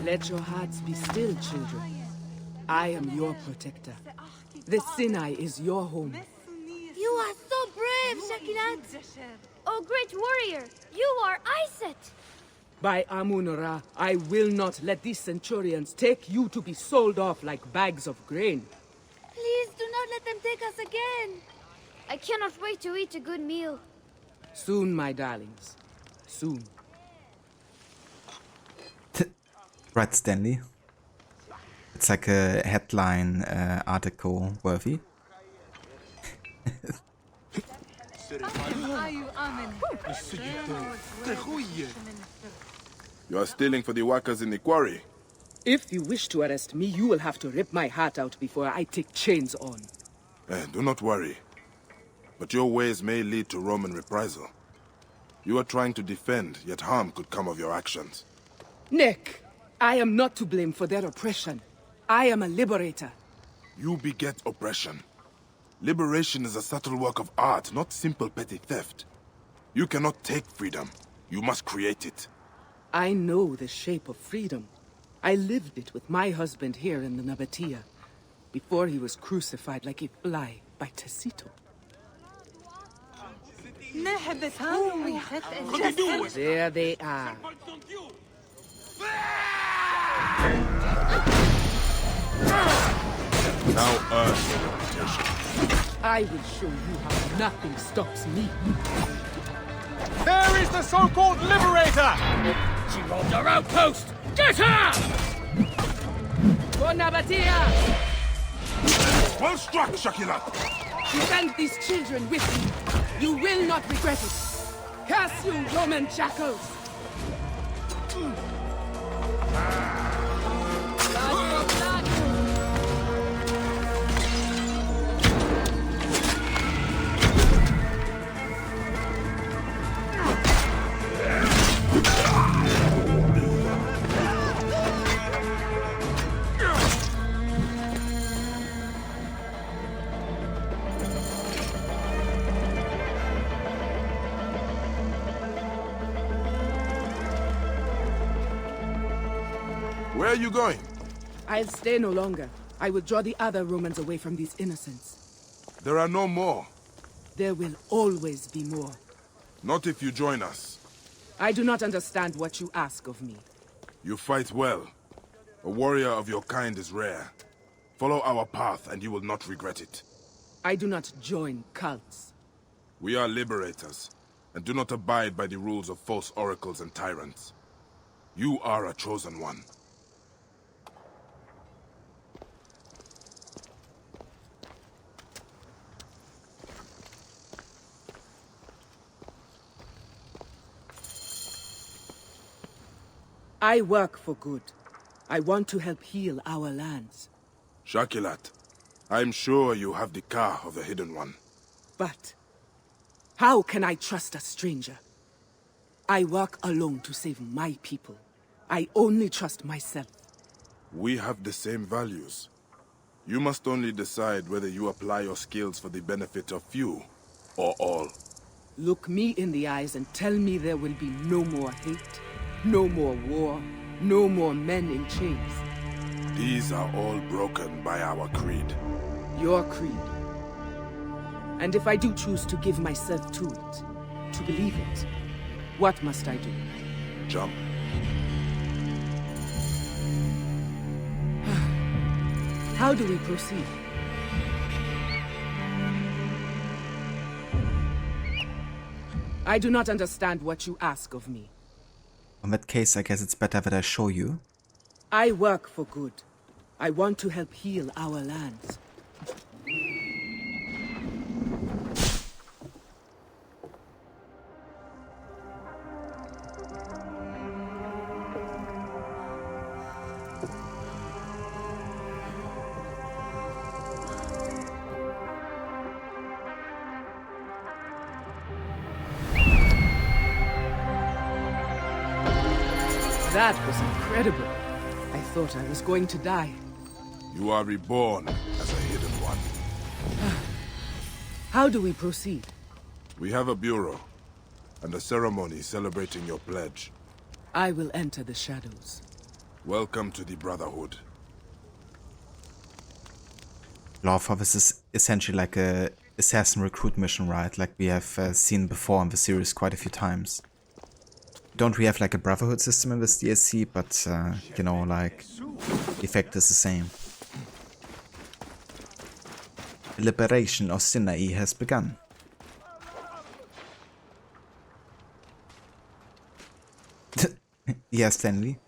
Let your hearts be still, children. I am your protector. The Sinai is your home. You are so brave, Shaqilat! Oh, great warrior! You are Iset! By Amun-Ra, I will not let these centurions take you to be sold off like bags of grain. Please do not let them take us again. I cannot wait to eat a good meal. Soon, my darlings. Soon. Right, Stanley. It's like a headline article worthy. You are stealing for the workers in the quarry. If you wish to arrest me, you will have to rip my heart out before I take chains on. Do not worry. But your ways may lead to Roman reprisal. You are trying to defend, yet harm could come of your actions. Nick, I am not to blame for their oppression. I am a liberator. You beget oppression. Liberation is a subtle work of art, not simple petty theft. You cannot take freedom. You must create it. I know the shape of freedom. I lived it with my husband here in the Nabatea, before he was crucified like a fly by Tacito. There they are. Now earn your reputation. I will show you how nothing stops me. There is the so-called liberator! She robbed our outpost! Get her! For Nabatea! Well struck, Shaqilat! Defend these children with me. You will not regret it. Curse you, Roman jackals! Where are you going? I'll stay no longer. I will draw the other Romans away from these innocents. There are no more. There will always be more. Not if you join us. I do not understand what you ask of me. You fight well. A warrior of your kind is rare. Follow our path and you will not regret it. I do not join cults. We are liberators, and do not abide by the rules of false oracles and tyrants. You are a chosen one. I work for good. I want to help heal our lands. Shaqilat, I'm sure you have the car of the Hidden One. But how can I trust a stranger? I work alone to save my people. I only trust myself. We have the same values. You must only decide whether you apply your skills for the benefit of few or all. Look me in the eyes and tell me there will be no more hate, no more war, no more men in chains. These are all broken by our creed. Your creed. And if I do choose to give myself to it, to believe it, what must I do? Jump. How do we proceed? I do not understand what you ask of me. In that case, I guess it's better that I show you. I work for good. I want to help heal our lands. That was incredible. I thought I was going to die. You are reborn as a Hidden One. How do we proceed? We have a bureau and a ceremony celebrating your pledge. I will enter the shadows. Welcome to the Brotherhood. Lawful, this is essentially like a assassin recruit mission, right? Like we have seen before in the series quite a few times. Don't we have like a Brotherhood system in this DLC, but you know, like the effect is the same. The liberation of Sinai has begun. Yeah, Stanley.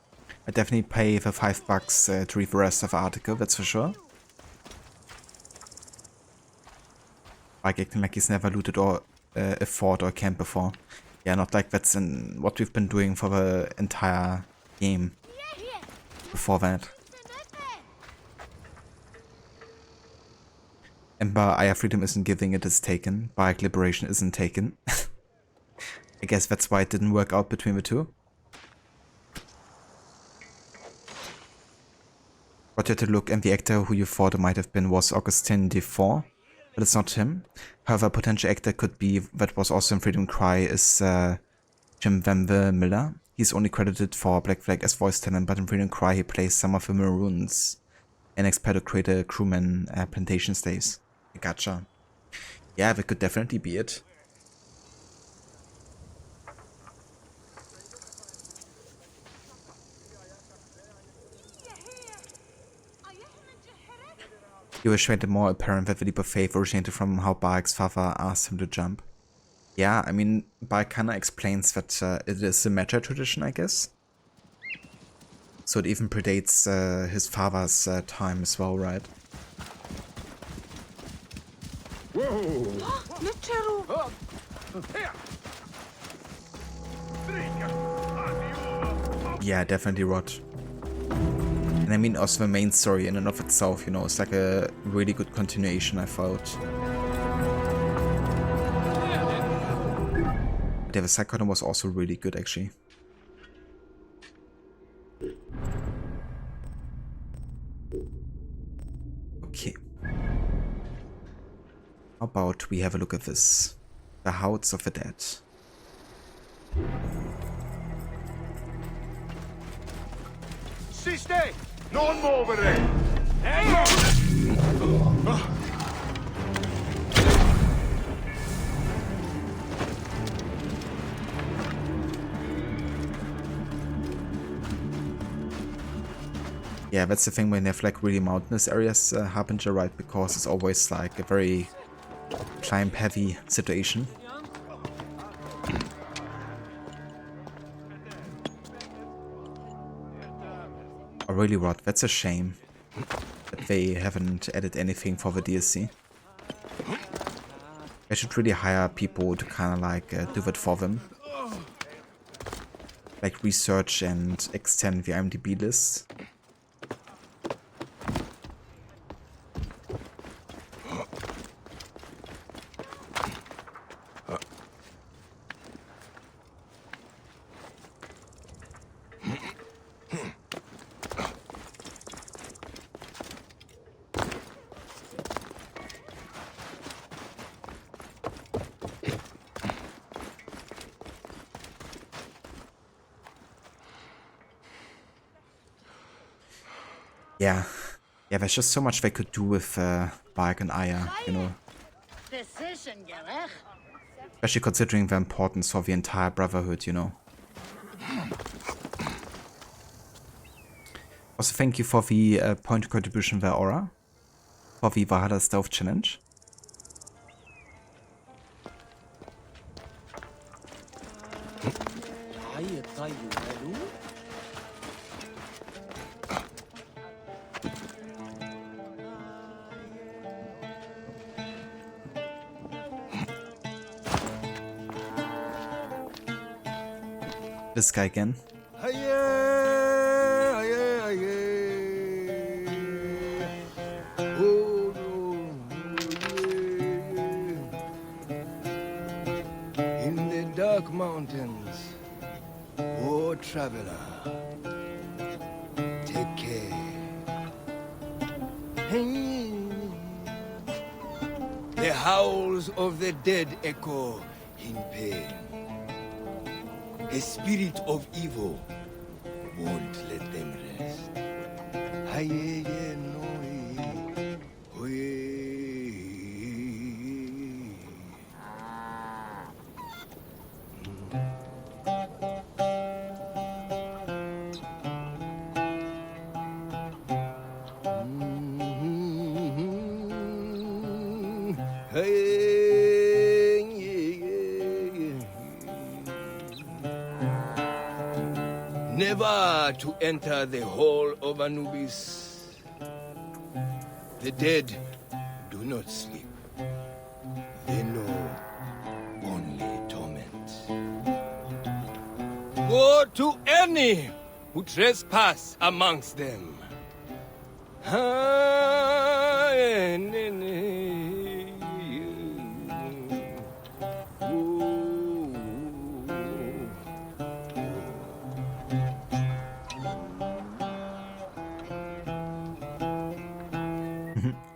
I definitely pay the $5 to read the rest of the article, that's for sure. Like acting like he's never looted or a fort or camp before. Yeah, not like that's in what we've been doing for the entire game before that. And Aya Freedom isn't giving, it is taken. Bike Liberation isn't taken. I guess that's why it didn't work out between the two. But you had to look, and the actor who you thought it might have been was Augustin Defort, but it's not him. However, a potential actor could be that was also in Freedom Cry is Jim Van Miller. He's only credited for Black Flag as voice talent, but in Freedom Cry he plays some of the Maroons and expect to create a crewman plantation stays. Gotcha. Yeah, that could definitely be it. It was made more apparent that the leap of faith originated from how Barek's father asked him to jump. Yeah, I mean, Barek kinda explains that it is a Magi tradition, I guess. So it even predates his father's time as well, right? Yeah, definitely Rod. And I mean also the main story in and of itself, you know, it's like a really good continuation, I thought. But yeah, the side content was also really good actually. Okay. How about we have a look at this? The Howls of the Dead. Siste! Non muovere! Yeah, that's the thing when you have like really mountainous areas, Harbinger, right? Because it's always like a very climb heavy situation. Oh really, Rod, that's a shame that they haven't added anything for the DLC. I should really hire people to kind of like do that for them. Like research and extend the IMDb list. Yeah, there's just so much they could do with Barek and Aya, you know. Especially considering the importance for the entire Brotherhood, you know. Also, thank you for the point contribution there, Aura. For the Valhalla Stealth Challenge. This guy again. In the dark mountains, oh traveler, take care. The howls of the dead echo in pain. A spirit of evil won't let them rest. never to enter the hall of Anubis. The dead do not sleep. They know only torment. Woe to any who trespass amongst them.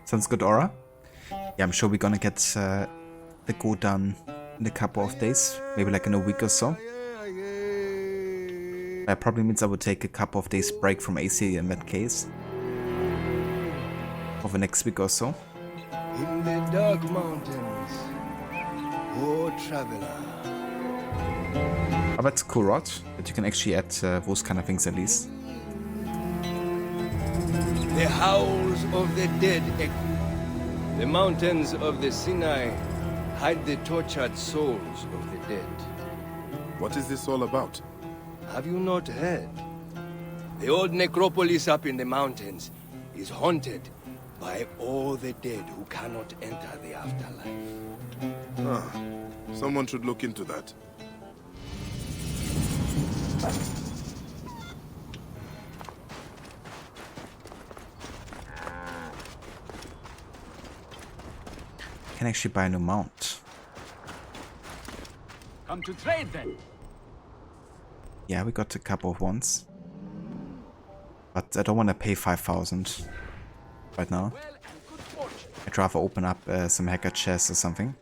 Sounds good, Aura. Yeah, I'm sure we're gonna get the go done in a couple of days, maybe like in a week or so. That probably means I would take a couple of days break from AC in that case. Over next week or so. In the dark mountains, oh traveler. Oh, that's cool, Rod, that you can actually add those kind of things at least. The howls of the dead echo. The mountains of the Sinai hide the tortured souls of the dead. What is this all about? Have you not heard? The old necropolis up in the mountains is haunted by all the dead who cannot enter the afterlife. Ah, someone should look into that. Can actually buy a new mount. Come to trade then. Yeah, we got a couple of ones. But I don't want to pay 5,000 right now. I'd rather open up some hacker chests or something.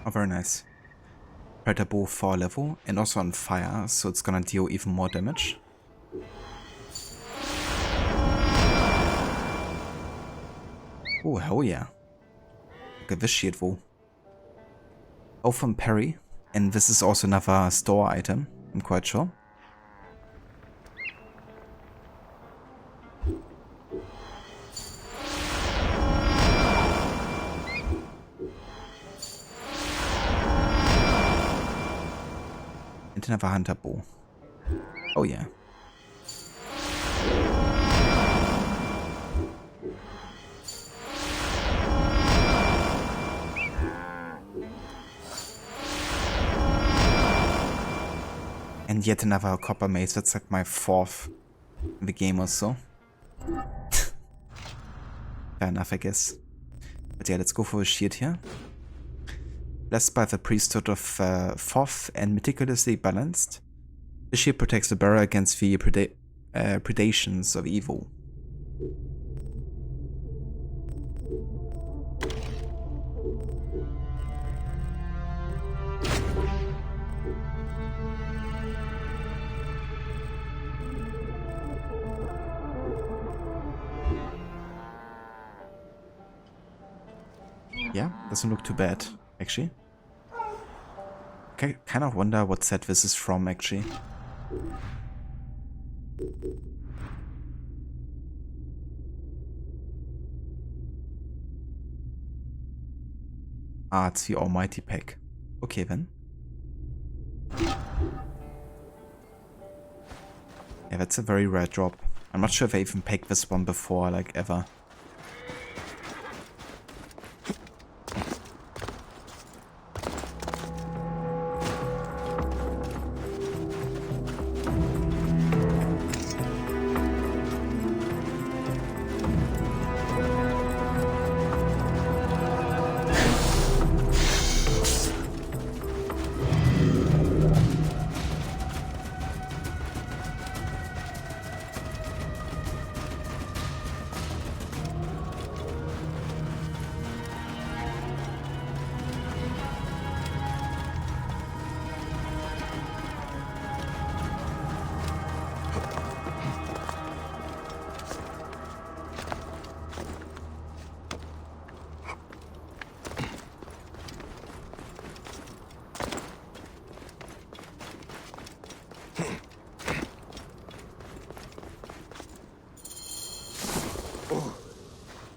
Oh, very nice. Predator bow 4 level and also on fire, so it's gonna deal even more damage. Oh, hell yeah. Look at this shit, though. Oh, from Perry. And this is also another store item, I'm quite sure. And another hunter bow. Oh yeah. And yet another copper mace. That's like my 4th in the game or so. Fair enough, I guess. But yeah, let's go for a shield here. Blessed by the priesthood of Thoth and meticulously balanced, the shield protects the bearer against the predations of evil. Yeah, doesn't look too bad, actually. I kind of wonder what set this is from, actually. Ah, it's the Almighty pack. Okay, then. Yeah, that's a very rare drop. I'm not sure if I even packed this one before, like, ever.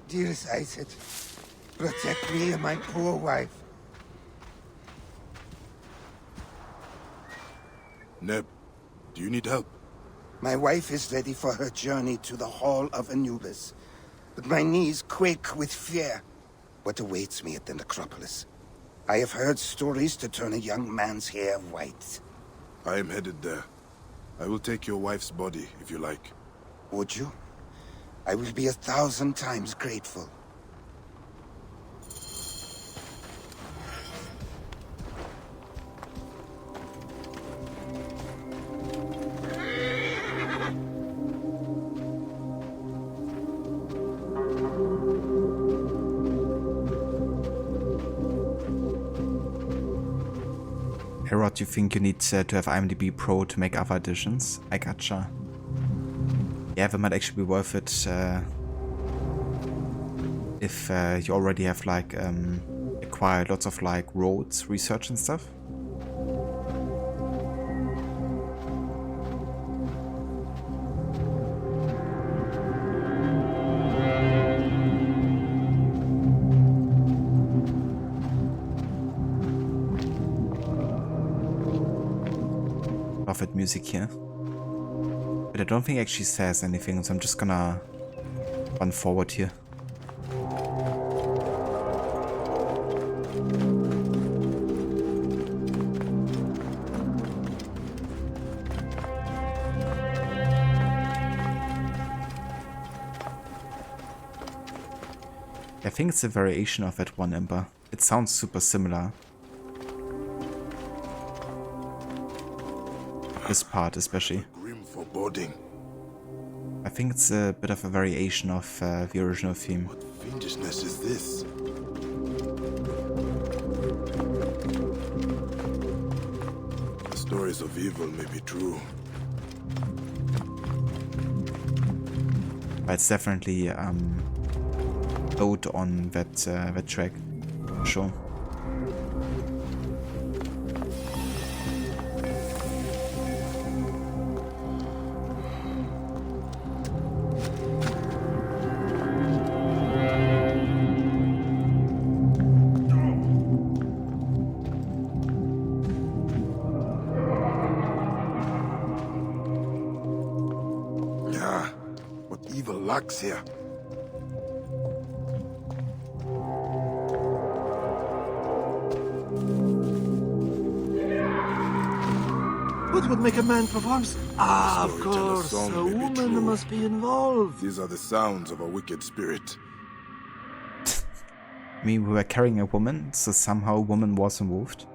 Dearest Iset, protect me and my poor wife. Neb, do you need help? My wife is ready for her journey to the Hall of Anubis, but my knees quake with fear. What awaits me at the necropolis? I have heard stories to turn a young man's hair white. I am headed there. I will take your wife's body, if you like. Would you? I will be 1,000 times grateful. Herod, you think you need to have IMDb Pro to make other additions? I gotcha. Yeah, that might actually be worth it if you already have like acquired lots of like roads research and stuff. Love it music here. But I don't think it actually says anything, so I'm just gonna run forward here. I think it's a variation of that one ember. It sounds super similar. This part especially. Grim foreboding. I think it's a bit of a variation of the original theme. What fiendishness is this? The stories of evil may be true. But it's definitely load on that track. Sure. Here. What would make a man perform? Of course, a woman must be involved. These are the sounds of a wicked spirit. I mean, we were carrying a woman, so somehow a woman was involved.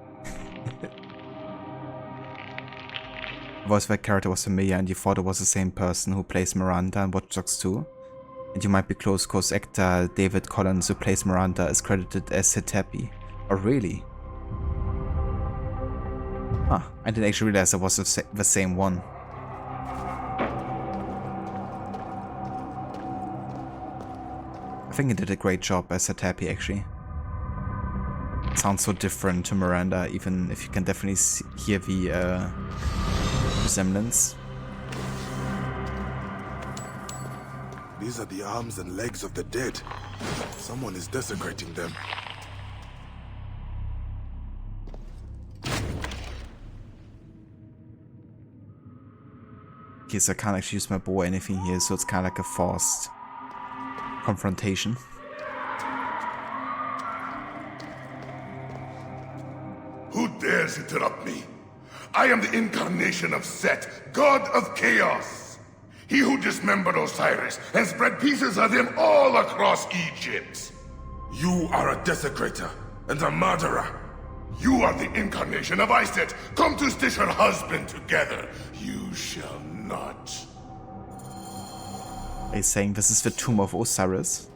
Voice of that character was familiar and you thought it was the same person who plays Miranda in Watch Dogs 2. And you might be close because actor David Collins, who plays Miranda, is credited as Sid Happy. Oh, really? Ah, I didn't actually realize it was the same one. I think he did a great job as Sid Happy, actually. It sounds so different to Miranda, even if you can definitely hear the resemblance. These are the arms and legs of the dead. Someone is desecrating them. Okay, so I can't actually use my bow or anything here, so it's kind of like a forced confrontation. Who dares interrupt me? I am the incarnation of Set, god of chaos. He who dismembered Osiris and spread pieces of him all across Egypt. You are a desecrator and a murderer. You are the incarnation of Iset, come to stitch her husband together. You shall not. Are you saying this is the tomb of Osiris?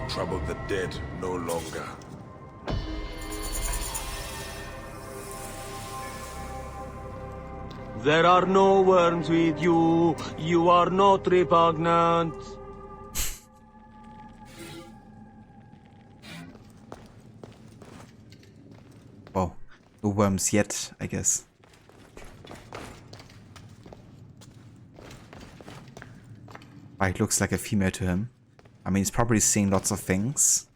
Trouble the dead no longer. There are no worms with you. You are not repugnant. Oh, no worms yet, I guess. It looks like a female to him. I mean, he's probably seeing lots of things.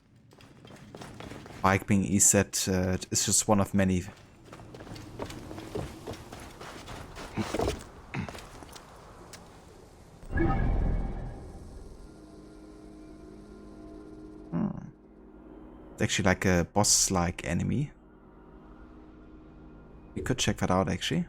Like being ESET is just one of many. It's actually like a boss-like enemy. We could check that out, actually.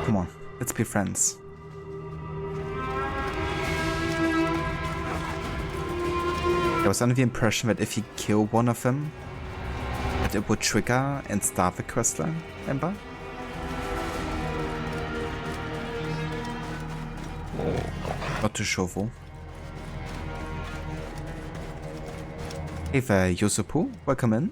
Come on, let's be friends. I was under the impression that if you kill one of them, that it would trigger and start the questline, Ember? Not too sure though. Hey there, Yosupu, welcome in.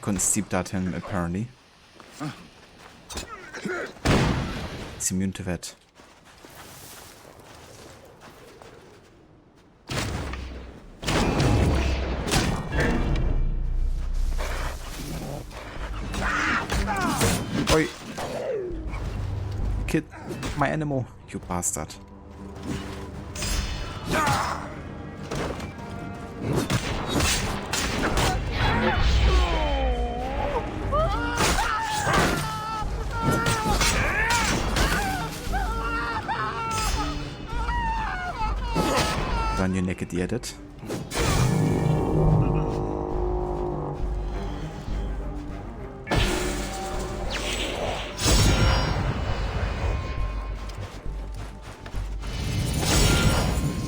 Couldn't steep dart him apparently. He's immune to that. Oi! Kid my animal, you bastard. Run you naked idiot.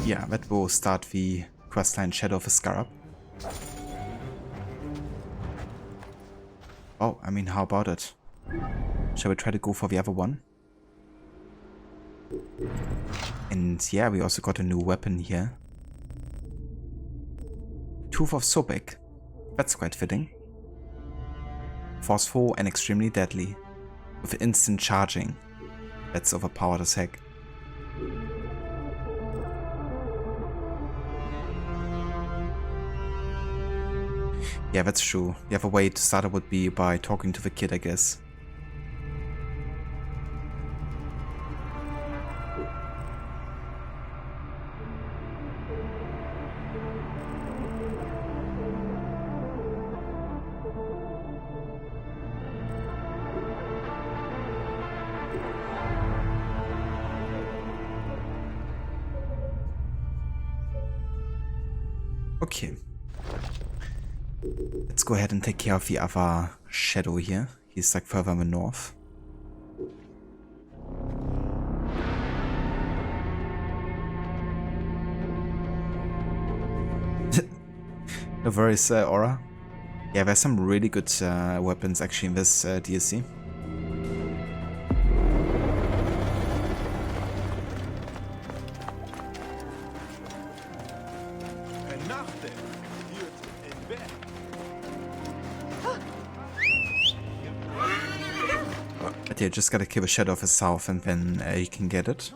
Yeah, that will start the questline Shadow of the Scarab. Oh, I mean, how about it? Shall we try to go for the other one? And yeah, we also got a new weapon here. Tooth of Sobek. That's quite fitting. Forceful and extremely deadly. With instant charging. That's overpowered as heck. Yeah, that's true. The other way to start it would be by talking to the kid, I guess. Okay. Let's go ahead and take care of the other shadow here. He's like further in the north. No worries, Aura. Yeah, there's some really good weapons actually in this DLC. But yeah, just gotta kill a shadow of itself and then you can get it.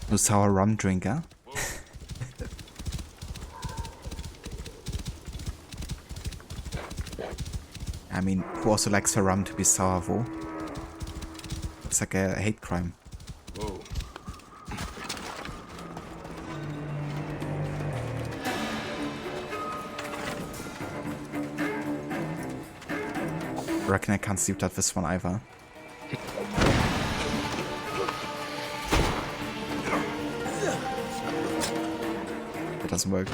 No sour rum drinker. I mean, who also likes a rum to be sour, though? It's like a hate crime. Whoa. I reckon I can't sleep that this one either. It doesn't work.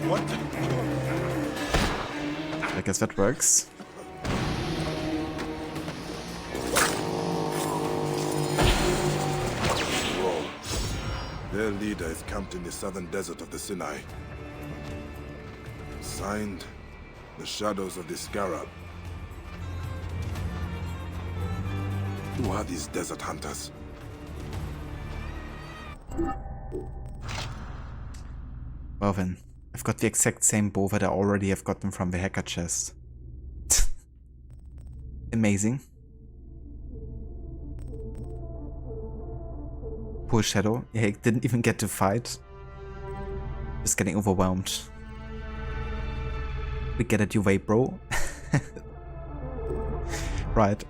What? I guess that works. Whoa. Their leader is camped in the southern desert of the Sinai. Signed, the shadows of the Scarab. Who are these desert hunters? Well then, I've got the exact same bow that I already have gotten from the hacker chest. Amazing. Poor Shadow, yeah, he didn't even get to fight. Just getting overwhelmed. We get it your way, bro. Right.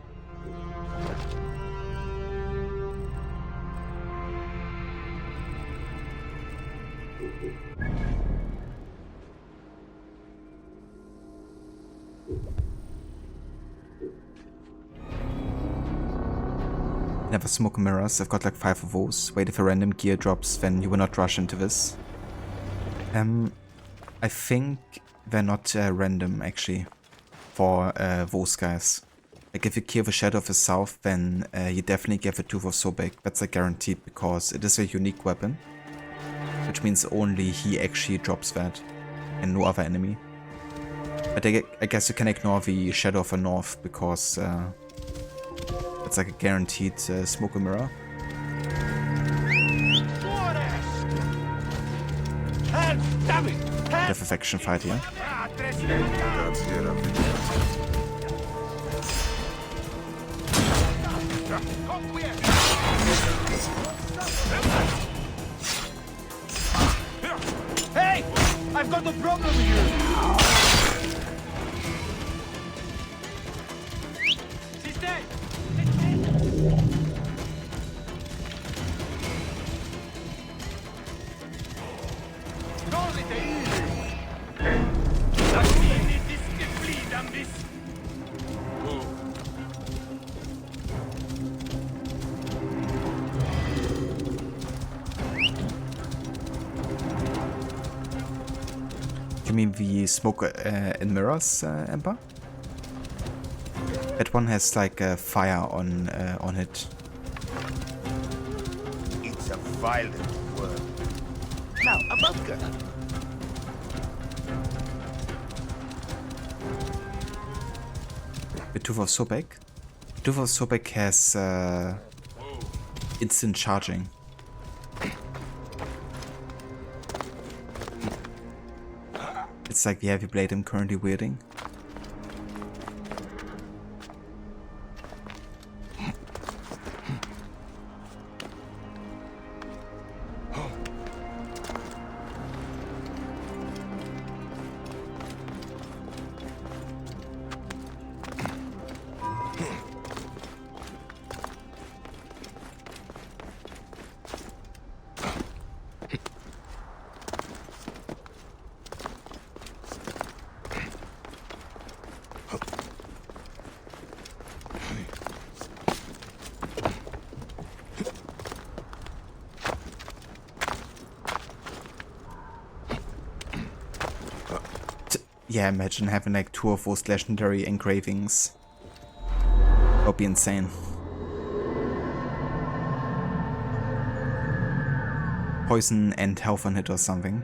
Never smoke mirrors. I've got like 5 of those. Wait, if a random gear drops, then you will not rush into this. I think they're not random actually for those guys. Like if you kill the Shadow of the South, then you definitely get the Tooth of Sobek. That's like guaranteed because it is a unique weapon. Which means only he actually drops that and no other enemy. But I guess you can ignore the Shadow of the North because it's like a guaranteed smoke mirror. Death affection fight here. Hey! I've got a problem here! She's dead! You mean the smoke in mirrors, Ember? That one has like a fire on it. It's a violent world. Now, about Gerda. The Tooth of Sobek. Tooth of Sobek has instant charging. It's like the heavy blade I'm currently wielding. Yeah, imagine having like 2 of those legendary engravings. That would be insane. Poison and health on it or something.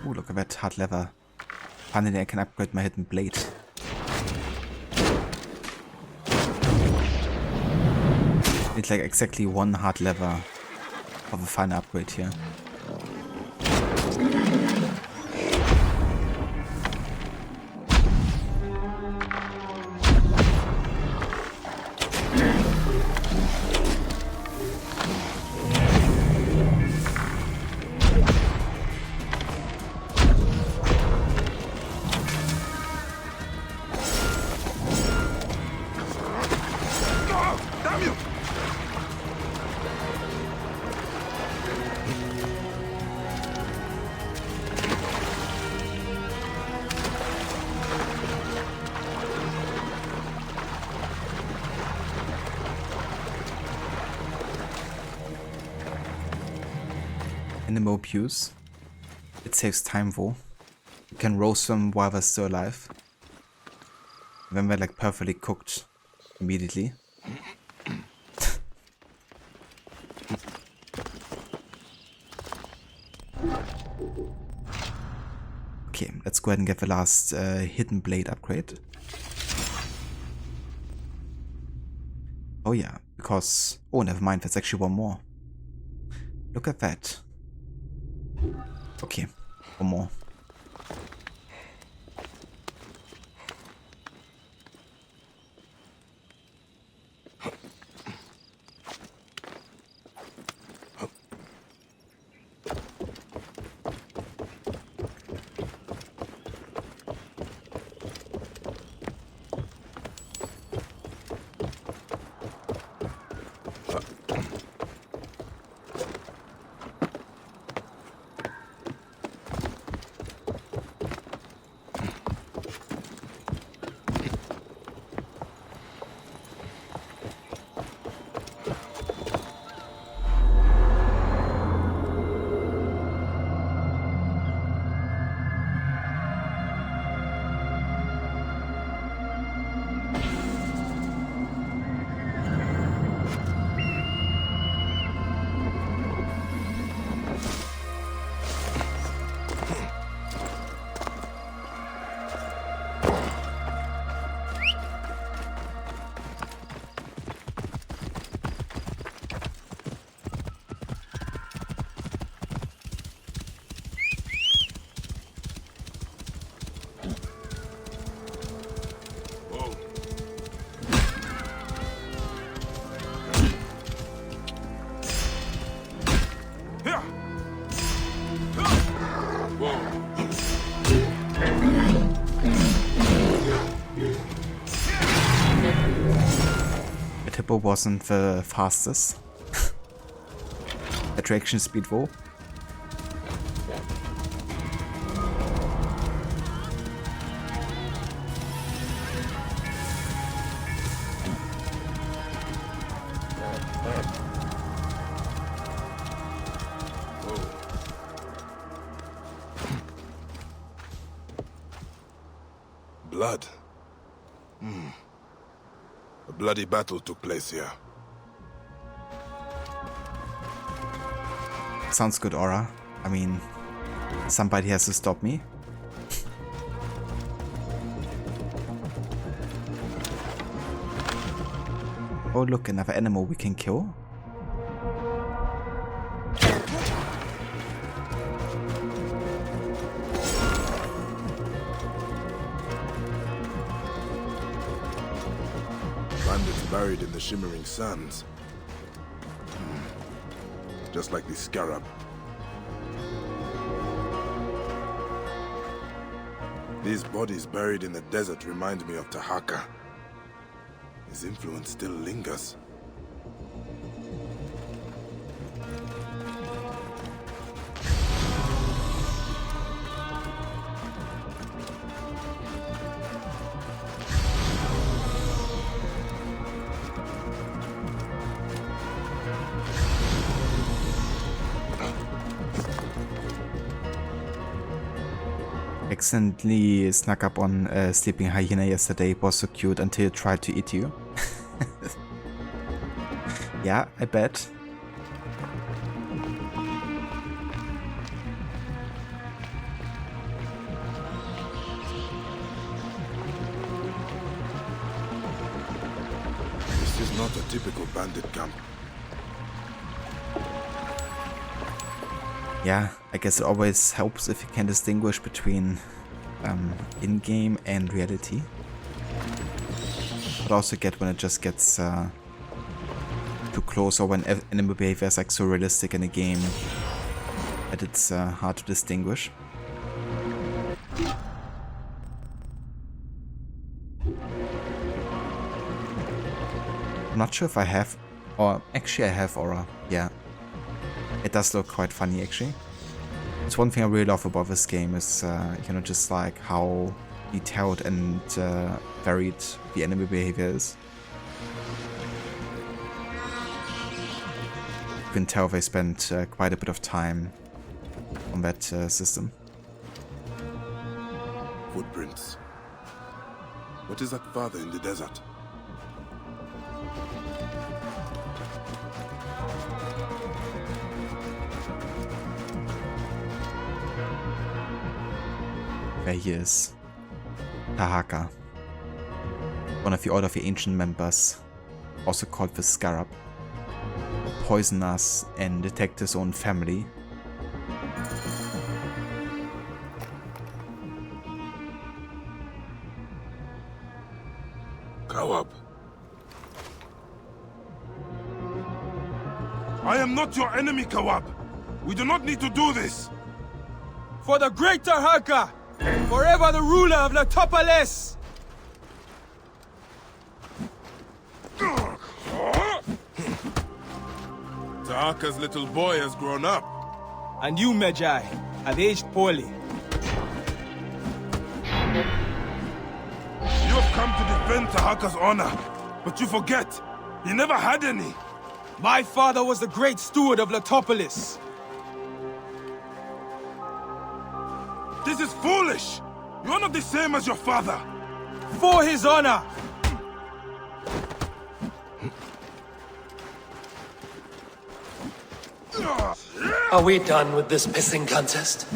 Oh, look at that hard lever. Finally, I can upgrade my hidden blade. It's like exactly 1 hard lever of a final upgrade here. Animal abuse. It saves time though. You can roast them while they're still alive. Then they're like perfectly cooked immediately. Okay, let's go ahead and get the last hidden blade upgrade. Oh yeah, because... oh, never mind, there's actually 1 more. Look at that. Okay, 1 more. Libue wasn't the fastest. Attraction speed though. Blood. A bloody battle took place here. Sounds good, Aura. I mean, somebody has to stop me. Oh look, another animal we can kill. Bandits buried in the shimmering sands. Just like the Scarab. These bodies buried in the desert remind me of Tahaka. His influence still lingers. Accidentally snuck up on sleeping hyena yesterday. It was so cute until it tried to eat you. Yeah, I bet. This is not a typical bandit camp. Yeah, I guess it always helps if you can distinguish between in-game and reality. But also get when it just gets too close, or when animal behavior is like so realistic in a game that it's hard to distinguish. I'm not sure if I have, or actually I have Aura, yeah. It does look quite funny actually. It's one thing I really love about this game is, you know, just like how detailed and varied the enemy behavior is. You can tell they spent quite a bit of time on that system. Footprints. What is that father in the desert? There he is. Tahaka. One of the Order of the Ancient members, also called the Scarab. Poison us and attacked his own family. Kawab. I am not your enemy, Kawab. We do not need to do this. For the great Tahaka! Forever the ruler of Letopolis! Tahaka's little boy has grown up. And you, Medjay, have aged poorly. You have come to defend Tahaka's honor, but you forget, he never had any. My father was the great steward of Letopolis. This is foolish! You are not the same as your father! For his honor! Are we done with this pissing contest?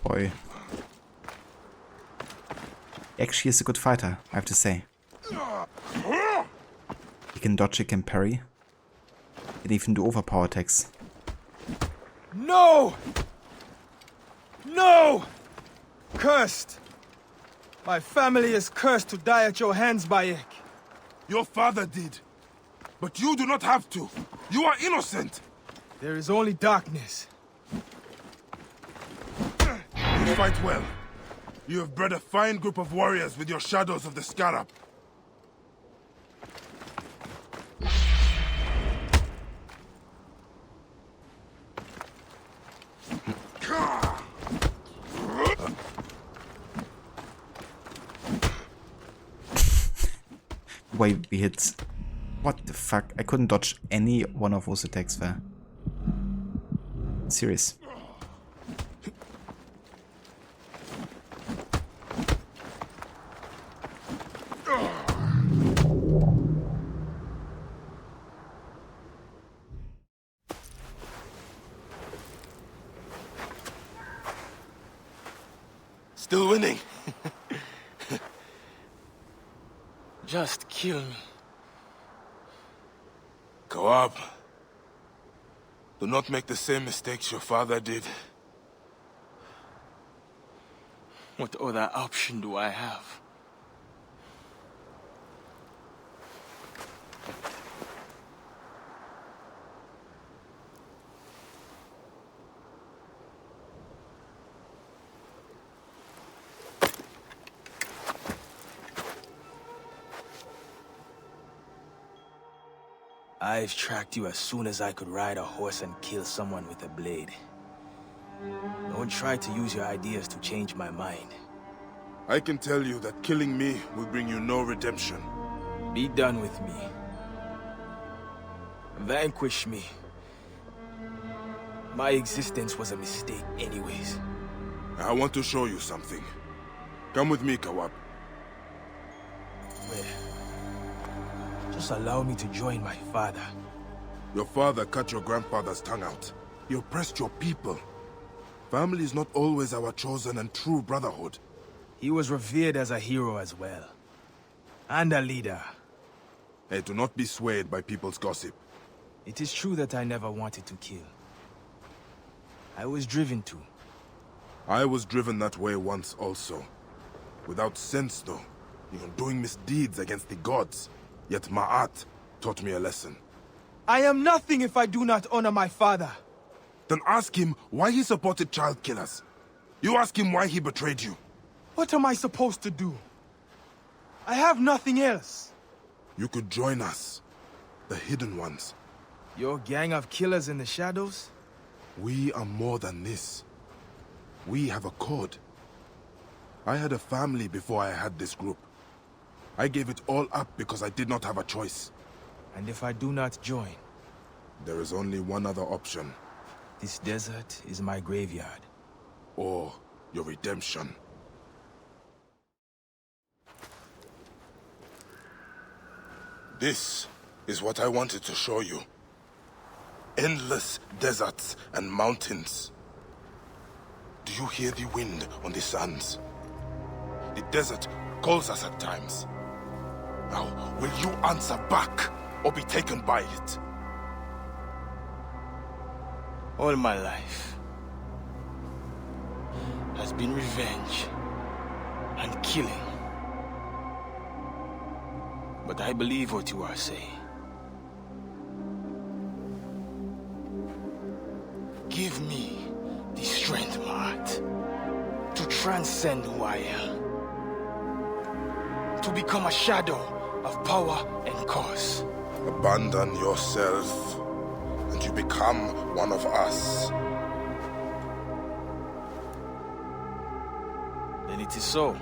Boy. Actually, he's a good fighter, I have to say. He can dodge, he can parry. He can even do overpower attacks. No! No! Cursed! My family is cursed to die at your hands, Bayek. Your father did. But you do not have to. You are innocent. There is only darkness. You fight well. You have bred a fine group of warriors with your shadows of the Scarab. Wait, we hit... What the fuck? I couldn't dodge any one of those attacks there. Serious. Still winning. Just kill me. Go up. Do not make the same mistakes your father did. What other option do I have? I've tracked you as soon as I could ride a horse and kill someone with a blade. Don't try to use your ideas to change my mind. I can tell you that killing me will bring you no redemption. Be done with me. Vanquish me. My existence was a mistake anyways. I want to show you something. Come with me, Kawab. Where? Just allow me to join my father. Your father cut your grandfather's tongue out. He oppressed your people. Family is not always our chosen and true brotherhood. He was revered as a hero as well. And a leader. Hey, do not be swayed by people's gossip. It is true that I never wanted to kill. I was driven to. I was driven that way once also. Without sense, though. Doing misdeeds against the gods. Yet Ma'at taught me a lesson. I am nothing if I do not honor my father. Then ask him why he supported child killers. You ask him why he betrayed you. What am I supposed to do? I have nothing else. You could join us. The Hidden Ones. Your gang of killers in the shadows? We are more than this. We have a code. I had a family before I had this group. I gave it all up because I did not have a choice. And if I do not join? There is only one other option. This desert is my graveyard. Or your redemption. This is what I wanted to show you. Endless deserts and mountains. Do you hear the wind on the sands? The desert calls us at times. Now, will you answer back, or be taken by it? All my life has been revenge and killing. But I believe what you are saying. Give me the strength, Mart, to transcend who I am. To become a shadow of power and cause. Abandon yourself, and you become one of us. Then it is so.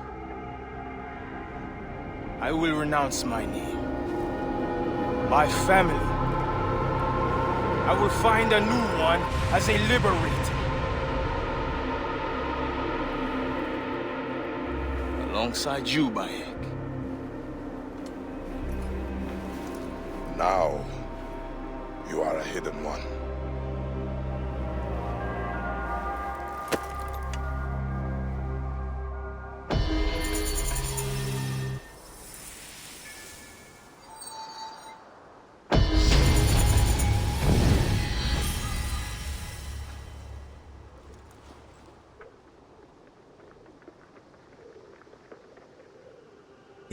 I will renounce my name, my family. I will find a new one as a liberator. Alongside you, Bayek. Now, you are a hidden one.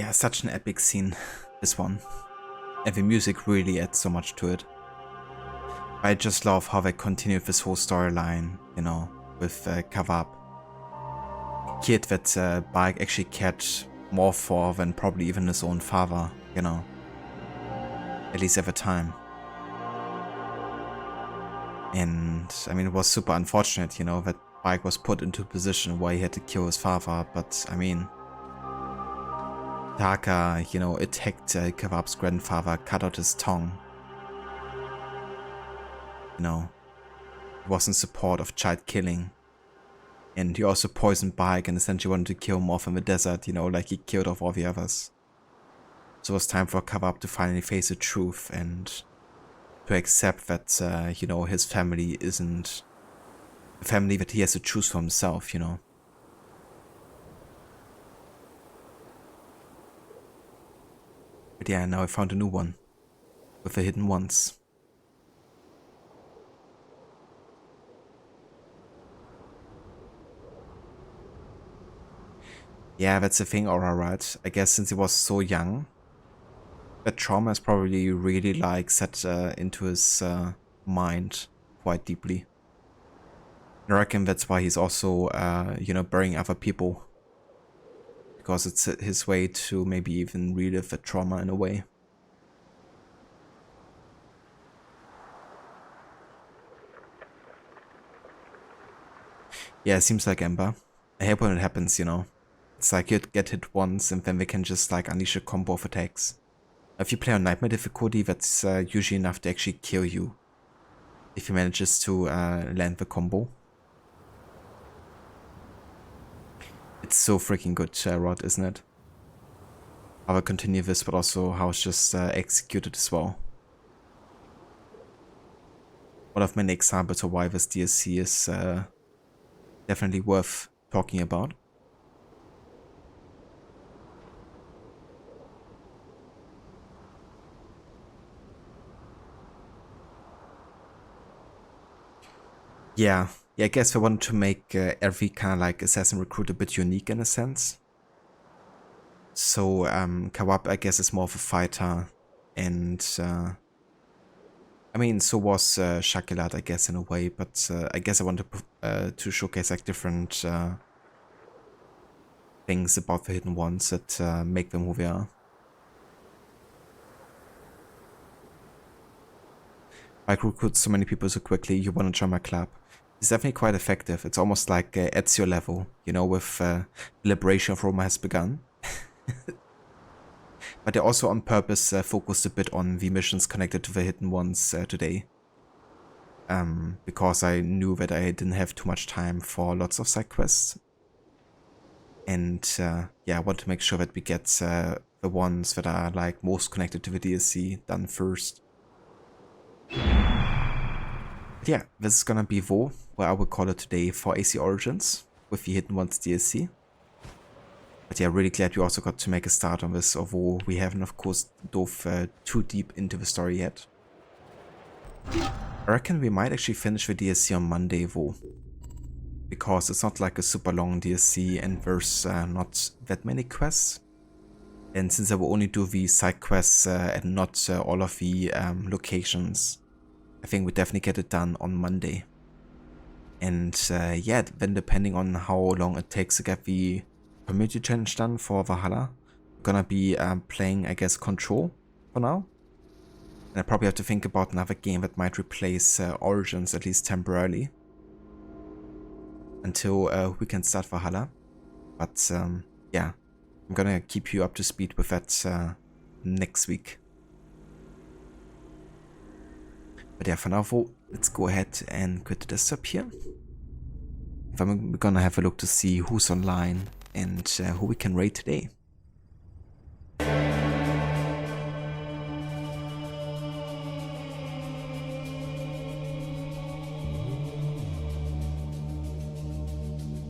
Yeah, such an epic scene, this one. And the music really adds so much to it. I just love how they continue this whole storyline, you know, with Kavab. A kid that Bayek actually cared more for than probably even his own father, you know. At least at the time. And I mean, it was super unfortunate, you know, that Bayek was put into a position where he had to kill his father, but I mean, Taka, you know, attacked Kavab's grandfather, cut out his tongue. You know, he was in support of child killing. And he also poisoned Bayek and essentially wanted to kill him off in the desert, you know, like he killed off all the others. So it was time for Kavab to finally face the truth and to accept that, you know, his family isn't a family that he has to choose for himself, you know. But yeah, now I found a new one with the hidden ones. Yeah, that's the thing, alright. I guess since he was so young, that trauma is probably really like set into his mind quite deeply. And I reckon that's why he's also, you know, burying other people. Because it's his way to maybe even relive the trauma in a way. Yeah, it seems like Ember. I hate when it happens, you know. It's like you get hit once and then they can just like unleash a combo of attacks. If you play on Nightmare difficulty, that's usually enough to actually kill you. If he manages to land the combo. It's so freaking good, Rod, isn't it? How I continue this, but also how it's just executed as well. One of many examples of why this DLC is definitely worth talking about. Yeah, I guess I wanted to make every kind of like assassin recruit a bit unique in a sense. So Kawab, I guess, is more of a fighter, and I mean, so was Shaqilat, I guess, in a way. But I guess I wanted to showcase like different things about the hidden ones that make them who they are. I recruit so many people so quickly. You want to join my club? It's definitely quite effective. It's almost like Ezio level, you know, with the liberation of Roma has begun. But they also on purpose focused a bit on the missions connected to the hidden ones today. Because I knew that I didn't have too much time for lots of side quests. And yeah, I want to make sure that we get the ones that are like most connected to the DLC done first. But yeah, this is gonna be Vo, where I will call it today for AC Origins with the Hidden Ones DLC. But yeah, really glad we also got to make a start on this, although we haven't of course dove too deep into the story yet. I reckon we might actually finish the DLC on Monday, Vo. Because it's not like a super long DLC and there's not that many quests. And since I will only do the side quests and not all of the locations, I think we definitely get it done on Monday. And yeah, then depending on how long it takes to get the community challenge done for Valhalla, I'm gonna be playing, I guess, Control for now. And I probably have to think about another game that might replace Origins, at least temporarily. Until we can start Valhalla. But yeah, I'm gonna keep you up to speed with that next week. But yeah, for now, let's go ahead and quit the desktop here. We're gonna have a look to see who's online and who we can raid today.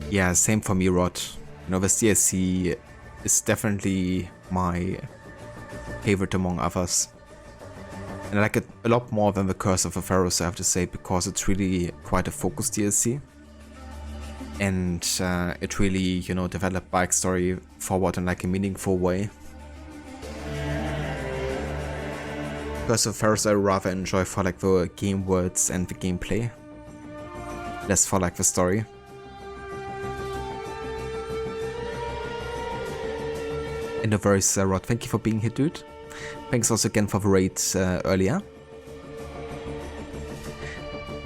Yeah, same for me, Rod. You know, the DLC is definitely my favorite among others. And I like it a lot more than the Curse of the Pharaohs, I have to say, because it's really quite a focused DLC. And it really, you know, developed Bayek's story forward in like a meaningful way. Curse of Pharaohs I rather enjoy for like the game words and the gameplay, less for like the story. And the voice Rod, thank you for being here, dude. Thanks also again for the raid earlier.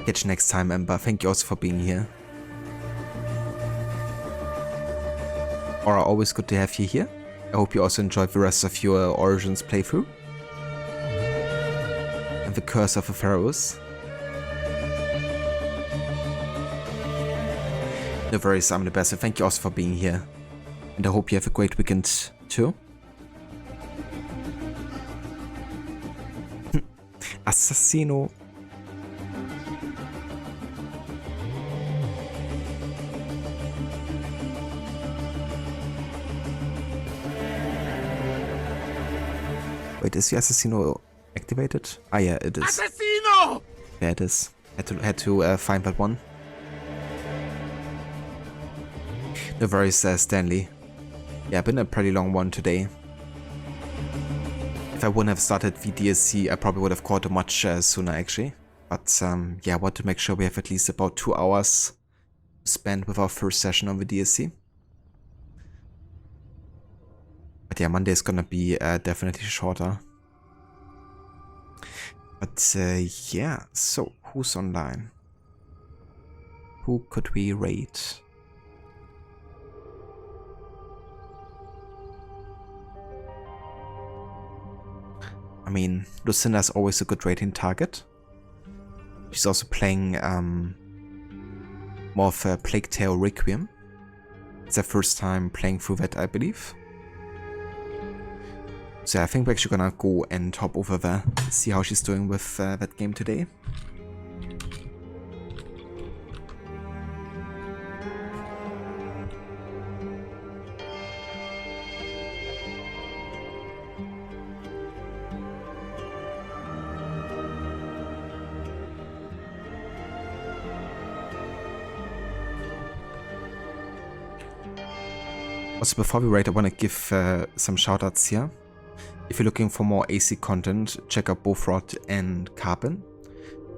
Catch you next time, Ember. Thank you also for being here. Aura, always good to have you here. I hope you also enjoyed the rest of your Origins playthrough. And the Curse of the Pharaohs. No worries, I'm the best. Thank you also for being here. And I hope you have a great weekend too. Assassino. Wait, is the Assassino activated? Ah yeah, it is. Assassino! Yeah, it is. Had to find that one. No worries, Stanley. Yeah, been a pretty long one today. If I wouldn't have started the DLC, I probably would have caught it much sooner actually. But yeah, I want to make sure we have at least about 2 hours spent with our first session on the DLC. But yeah, Monday is gonna be definitely shorter. But yeah, so who's online? Who could we raid? I mean, Lucinda's always a good raiding target. She's also playing more of a Plague Tale Requiem. It's her first time playing through that, I believe. So yeah, I think we're actually gonna go and hop over there, see how she's doing with that game today. Also, before we raid, I want to give some shoutouts here. If you're looking for more AC content, check out both Rod and Carbon.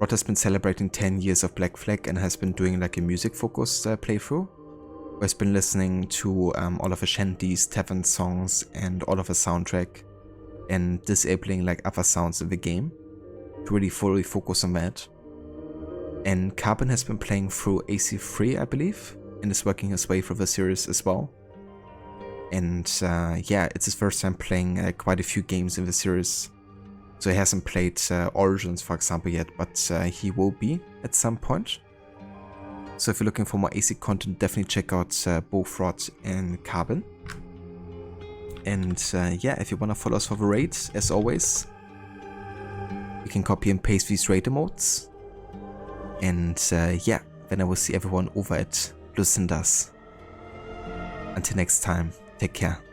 Rod has been celebrating 10 years of Black Flag and has been doing like a music-focused playthrough, where he's been listening to all of the shanties, tavern songs, and all of the soundtrack, and disabling like other sounds in the game to really fully focus on that. And Carbon has been playing through AC3, I believe, and is working his way through the series as well. And yeah, it's his first time playing quite a few games in the series. So he hasn't played Origins, for example, yet, but he will be at some point. So if you're looking for more AC content, definitely check out both Rod and Carbon. And yeah, if you want to follow us for the raid, as always, you can copy and paste these raid emotes. And yeah, then I will see everyone over at Lucinda's. Until next time. Take care.